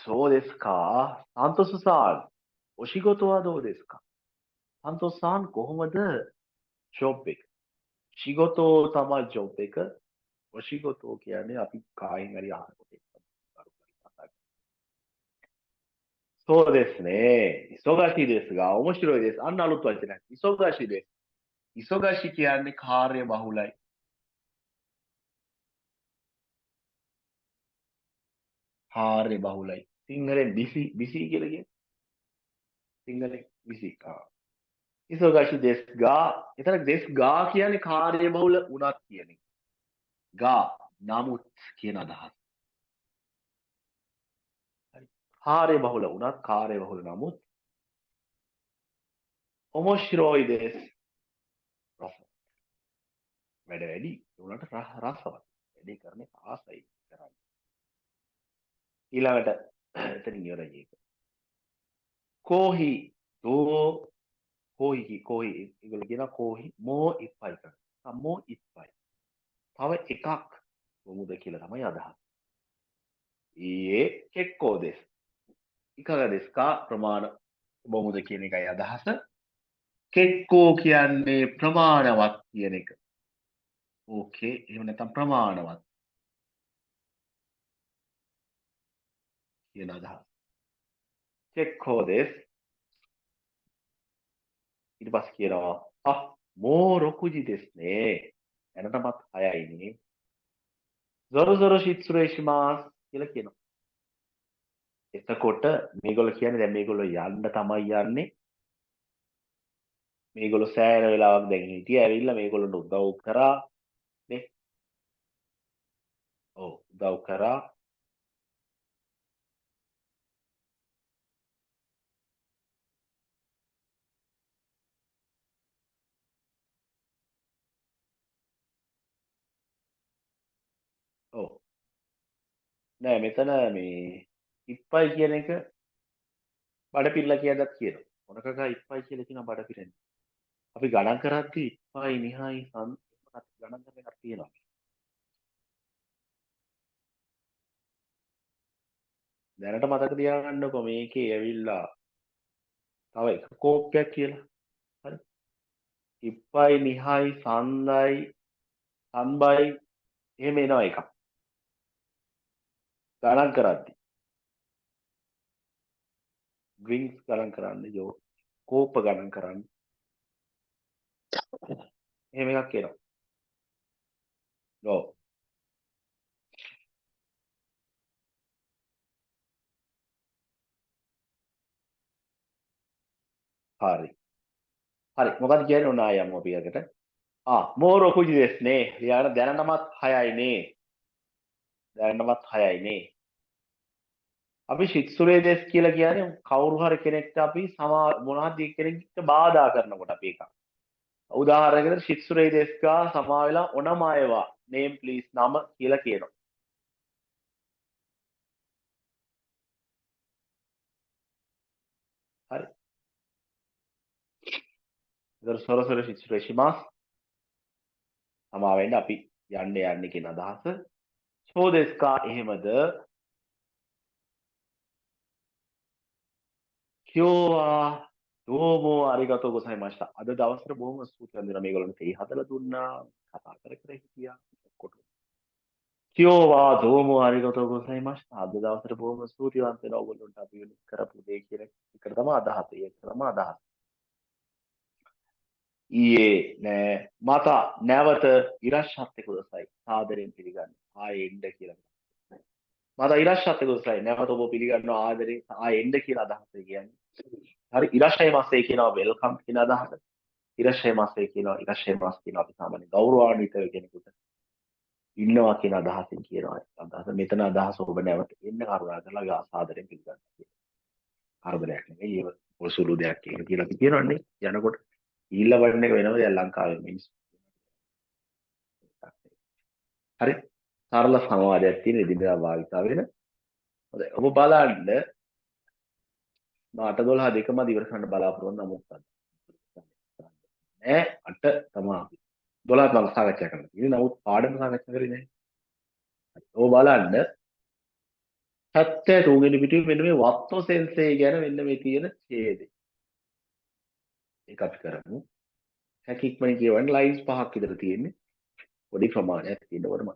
そうですか。サントスさん、お仕事はどうですか? සන්තෝස් සාන් කොහොමද ජොබ් එක? ශිගොතෝ තමයි ජොබ් එක. ඔශිගොතෝ කියන්නේ අපි කායින් හරි අහනකොට ඒක තමයි කතා කරන්නේ. そうですね。忙しいですが、面白いです。අන්න අලුත් වචනයක්. 忙しいです。忙しいකියන්නේ කාර්ය බහුලයි. කාර්ය බහුලයි. සිංහලෙන් busy කියලා කියන්නේ. සිංහලෙන් busy. ඉසෝගාශි දෙස් ගා එතන දෙස් ගා කියන්නේ කාර්ය බහුල වුණත් කියන එක. ගා නමුත් කියන අදහස. හරි. කාර්ය බහුල වුණත් කාර්ය බහුල නමුත් ඔමොෂිරෝයි දෙස් රස. වැඩ වැඩි උනට රසවත්. වැඩේ කරන්නේ ආසයි කරන්නේ. ඊළඟට එතනින් ඉවරයි ඒක. කෝහි දෝ කෝහි ඒගොල්ලෝ කියන කෝහි මෝ ඉප්පයි කරනවා. මෝ ඉප්පයි. තව එකක් මොමුද කියලා තමයි අදහස්. ඊයේ කෙක්කෝ දෙස්. いかがですか? ප්‍රමාණ බොමුද කියන එකයි අදහස. කෙක්කෝ කියන්නේ ප්‍රමාණවත් කියන එක. ඕකේ. එහෙම නැත්නම් ප්‍රමාණවත් කියන අදහස. කෙක්කෝ දෙස්. ඊට පස්සේ කියනවා මෝ 6 時ですね. එනටමත් 6යිනේ. zoru zoru shitsurei shimasu කියලා කියනවා. එතකොට මේගොල්ලෝ කියන්නේ දැන් මේගොල්ලෝ යන්න තමයි යන්නේ. මේගොල්ලෝ සෑහෙන වෙලාවක් දැන් හිටියා ඇවිල්ලා මේගොල්ලන්ට උදව් කරා නේ. ඔව් උදව් කරා. ඔව් නෑ මෙතන මේ ඉප්පයි කියන එක බඩපිල්ල කියනදත් කියනවා. මොනකක ඉප්පයි කියලා කියන බඩපිරෙන්. අපි ගණන් කරද්දී ඉප්පයි නිහයි සම් ගණන් කරන එකක් තියෙනවා. දැනට මතක තියාගන්නකො මේකේ ඇවිල්ලා තව එක කෝපයක් කියලා. හරි. ඉප්පයි නිහයි සන්දයි සම්බයි එහෙම එනවා එකක්. ගණන් කරද්දී ඩ්‍රින්ක්ස් ගණන් කරන්න යෝ කෝප ගණන් කරන්න එහෙම එකක් එනවා. ඔව්. හරි. හරි. මොකක්ද කියන්නේ ඔන්න ආයෙ යමු අපි එකට. මෝ 6 時ですね. යාර දැනටමත් 6යිනේ. දැනටමත් 6යිනේ. අපි ශික්ෂුරේ දෙස් කියලා කියන්නේ කවුරු හරි කෙනෙක්ට අපි මොනවද කෙනෙක්ට බාධා කරනකොට අපි එකක්. උදාහරණයකට ශික්ෂුරේ දෙස්කා සමා වෙලා ඔනමායවා name please නම කියලා කියනවා. හරි. ඒතර සොරසොර ශික්ෂුරේ shimasu සමා වෙන්න අපි යන්නේ කියන අදහස. සෝ දෙස්කා එහෙමද කියෝවා දෝමෝ අරිගතෝ ගොසයිමාස්ටා. අද දවසට බොහොම ස්තුතියි වන්දනා මේගොල්ලන්ට තේ හදලා දුන්නා. කතා කර කර හිටියා. ඔක්කොට. කියෝවා දෝමෝ අරිගතෝ ගොසයිමාස්ටා. අද දවසට බොහොම ස්තුතිවන්ත වෙනවා ඔයගොල්ලන්ට අපි කරපු දේ කියන එකට තමයි අදහස. ඒක තමයි අදහස. ඊයේ නෑ මත නැවත ඉරශ්ශත්ය කුදසයි ආදරෙන් පිළිගන්න. ආයේ එන්න කියලා. මත ඉරශ්ශත්ය කුදසයි නැවත ඔබ පිළිගන්නවා ආදරෙන් ආයේ එන්න කියලා අදහස කියන්නේ. හරි ඉරශ්ශය මාසේ කියනවා වෙල්කම් කියන අදහස. ඉරශ්ශය මාසේ කියනවා ඉරශ්ශය මාස් කියනවා අපි සාමාන්‍ය ගෞරවාන්විත කෙනෙකුට ඉන්නවා කියන අදහසින් කියනවා. අදහස මෙතන අදහස ඔබ නැවත එන්න කරුණා කරලා ආදරෙන් පිළිගන්න කියලා. හරදරයක් නෙවෙයි ඒක පොසුළු දෙයක් කියලා අපි කියනවනේ යනකොට ඊළ වඩන එක වෙනම දෙයක් ලංකාවේ මිනිස්සු. හරි සරල සංවාදයක් තියෙන එදිනෙදා භාවිතා වෙන. හොඳයි ඔබ බලන්න 8:12 දෙකම ඉවර කරන්න බලාපොරොත්තු වෙන නමුත් නෑ 8 තමයි 12 මම සාකච්ඡා කරන්න තියෙන්නේ. නමුත් පාඩම සාකච්ඡා කරේ නෑ. ඔබ බලන්න 72 වෙනි පිටුවේ මෙන්න මේ වත්තෝ සෙන්සේ ගැන මෙන්න මේ තියෙන ඡේදය. ඒක අපි කරමු. හැකියක්මනේ කියවන්න ලයින්ස් 5ක් විතර තියෙන්නේ. පොඩි ප්‍රමාණයක් තියෙනවම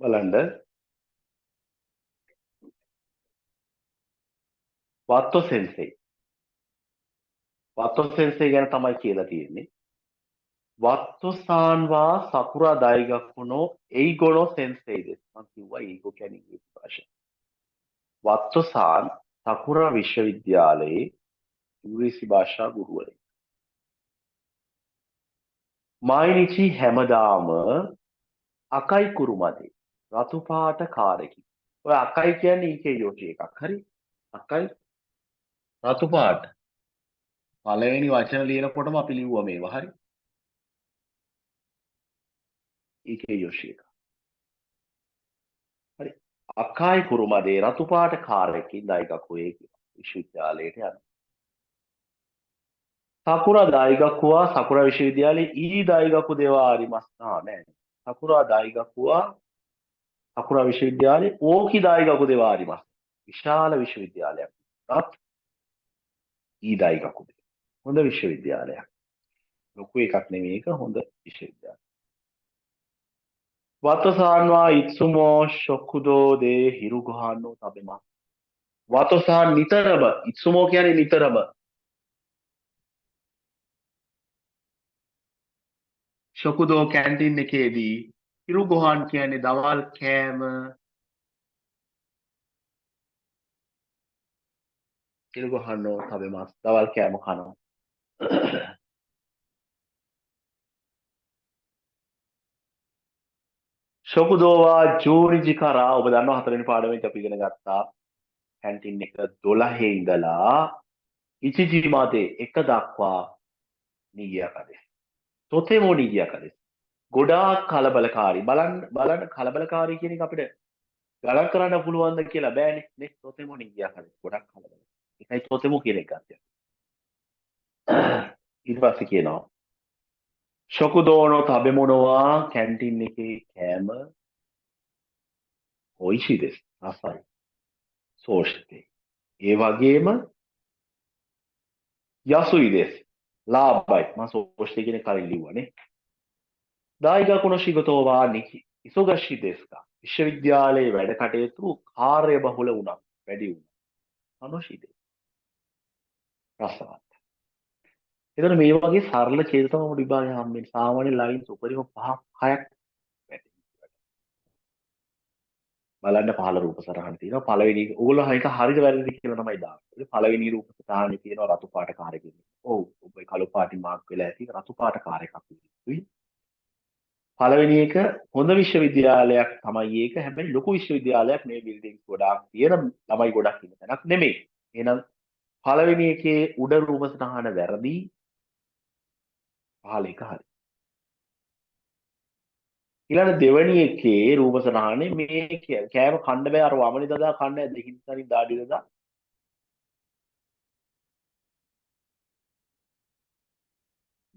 බලන්න වත්තෝ සෙන්සෙයි. වත්තෝ සෙන්සෙයි ගැන තමයි කියලා තියෙන්නේ. වත්තෝ සාන් වා සකුරා දායිගක්කු නෝ එයිගෝ සෙන්සෙයි දෙස්. මම කිව්වා ඒගෝ කියන්නේ ඉංග්‍රීසි භාෂාව. වත්තෝ සාන් සකුරා විශ්වවිද්‍යාලයේ ඉංග්‍රීසි භාෂා ගුරුවරයෙක්. මායිනිචි හැමදාම අකයි කුරුමදේ රතු පාට කාරකි. ඔය අකයි කියන්නේ ඊකේ යෝටි එකක්. හරි? අකයි රතු පාට. පළවෙනි වචන ලියනකොටම අපි ලිව්වා මේවා. හරි? ඊකේ යෝෂි එක. හරි? අකයි කුරුමදේ රතු පාට කාරකි දායිගක්කු ඒ විශ්වවිද්‍යාලයට යනවා. සකුරා දායිගක්කුවා සකුරා විශ්වවිද්‍යාලයේ ඊ දායිගක්කු දේවා ආරිමස්නා නෑ. සකුරා දායිගක්කුවා සකුරා විශ්වවිද්‍යාලයේ ඕකි දායිගක්කු දේවා ආරිමස්. විශාල විශ්වවිද්‍යාලයක්. රත් ඊ දායිගක්කු දේවා. හොඳ විශ්වවිද්‍යාලයක්. ලොකු එකක් නෙමෙයි ඒක හොඳ විශ්වවිද්‍යාලයක්. වතසාන්වා ඉත්සුමෝ ශොකුදෝ දේ හිරුගහන්නෝ තබෙමස්. වතසාන් නිතරම ඉත්සුමෝ කියන්නේ නිතරම ශොකුදෝ කැන්ටින් එකේදී හිරුගොහන් කියන්නේ දවල් කෑම හිරුගොහන්නෝ තබෙමස් දවල් කෑම කනවා. ශොකුදෝවා ජූරිජි කරා ඔබ දන්නවා හතරවෙනි පාඩමේදී අපි ඉගෙන ගත්තා කැන්ටින් එක 12 ඉඳලා ඉචිජි මාතේ 1 දක්වා නීගියා කදේ. තොතේමෝ නීගියා කදේ. ගොඩාක් කලබලකාරී. බලන්න කලබලකාරී කියන එක අපිට ගණන් කරන්න පුළුවන්ද කියලා බෑනේ. නේ තොතේමෝ නීගියා කදේ. ගොඩක් කලබල. ඒකයි තොතේමෝ කියන එක ගත්තේ. ඊට පස්සේ කියනවා ශොකුදෝනෝ තබෙමොනවා කැන්ටින් එකේ කෑම ඔයිෂි දෙස්. අසයි. සෝෂ්ටේ. ඒ වගේම යසුයි දෙස්. ලාභයි. මම සෝෂ්ටේ කියන කලින් ලිව්වනේ. දායිගකුණ ශිගතෝවා නිකි. ඉසොගෂි දෙස්කා. විශ්වවිද්‍යාලයේ වැඩ කටයුතු කාර්යබහුල වුණා. වැඩි වුණා. අනෝෂිදේ. රසවත්. එතකොට මේ වගේ සරල ඡේද තමයි විභාගය හම්බෙන්නේ. සාමාන්‍ය ලයින්ස් උපරිම 5ක් 6ක් වැටෙනවා. බලන්න පහළ රූප සටහන් තියෙනවා. පළවෙනි ඕගොල්ලෝ හිත හරිද වැරදිද කියලා තමයි දාන්නේ. පළවෙනි රූප සටහනේ තියෙනවා රතු පාට කාර්යයක්. ඔව්. ඔබ කළු පාටින් මාක් වෙලා ඇති රතු පාට කාර්යයක් අපිට. පළවෙනි එක හොඳ විශ්වවිද්‍යාලයක් තමයි ඒක. හැබැයි ලොකු විශ්වවිද්‍යාලයක් මේ බිල්ඩින්ග්ස් ගොඩාක් තියෙන ළමයි ගොඩක් ඉන්න තැනක් නෙමෙයි. එහෙනම් පළවෙනි එකේ උඩ රූප සටහන වැරදි. පහළ එක හරි. ඊළඟ දෙවැනි එකේ රූප සටහනේ මේ කෑම කන්න බෑ අර වමනේ දදා කන්න දෙකින් තනින් දාඩි දදා.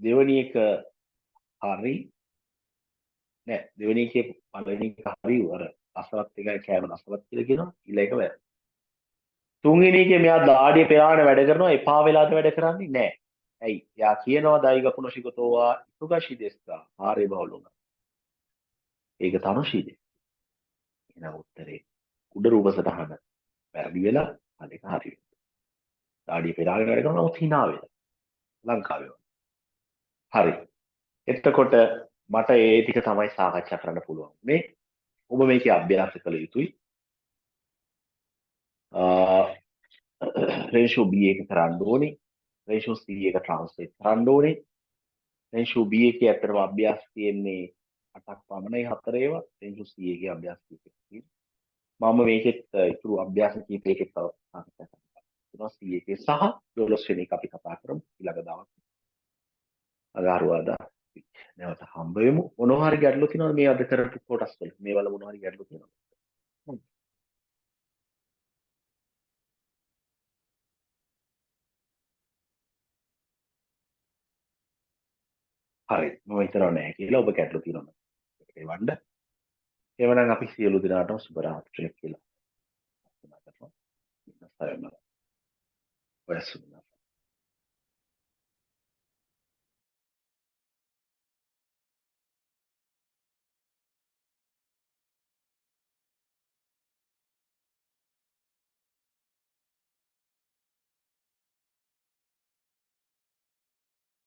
දෙවැනි එක හරි නෑ දෙවෙනි එකේ පළවෙනි එක හරි අර අසවත් එකයි කෑම අසවත් කියලා කියනවා ඊළ එක වැරදි. තුන්වෙනි එකේ මෙයා දාඩිය පෙරාගෙන වැඩ කරනවා එපා වෙලාද වැඩ කරන්නේ නෑ. ඇයි? එයා කියනවා දෛගකුණ ශිකතෝවා ඉසුගෂි දෙස්කා ආරේ බහුලුණා. ඒක තනුෂීදේ. එහෙනම් උත්තරේ උඩ රූප සටහන වැරදි වෙලා අනික හරි වෙනවා. දාඩිය පෙරාගෙන වැඩ කරනවා නමුත් hina වෙලා. ලංකාවේ. හරි. එතකොට මට ඒ ටික තමයි සාකච්ඡා කරන්න පුළුවන්. මේ ඔබ මේකේ අභ්‍යාස කළ යුතුයි. රේෂෝ B එක කරන්න ඕනේ. රේෂෝ C එක ට්‍රාන්ස්ලේට් කරන්න ඕනේ. රේෂෝ B එකේ ඇත්තටම අභ්‍යාස තියෙන්නේ 8ක් පමණයි 4 ඒවා. රේෂෝ C එකේ අභ්‍යාස තියෙන්නේ. මම මේකෙත් ඉතුරු අභ්‍යාස කීපයකට තව සාකච්ඡා කරනවා. C එකේ සහ 12 වෙනි එක අපි කතා කරමු ඊළඟ දවස්. අගාරුවාදා නැවත හම්බ වෙමු. මොනවා හරි ගැටලු තියෙනවද මේ අද කරපු කොටස් වල? මේ වල මොනවා හරි ගැටලු තියෙනවද? හරි. මම හිතනවා නෑ කියලා ඔබ ගැටලු තියෙනවද? ඒකට එවන්න. එවනම් අපි සියලු දෙනාටම සුබ රාත්‍රියක් කියලා. ප්‍රාර්ථනා කරනවා. ඔයසුනා.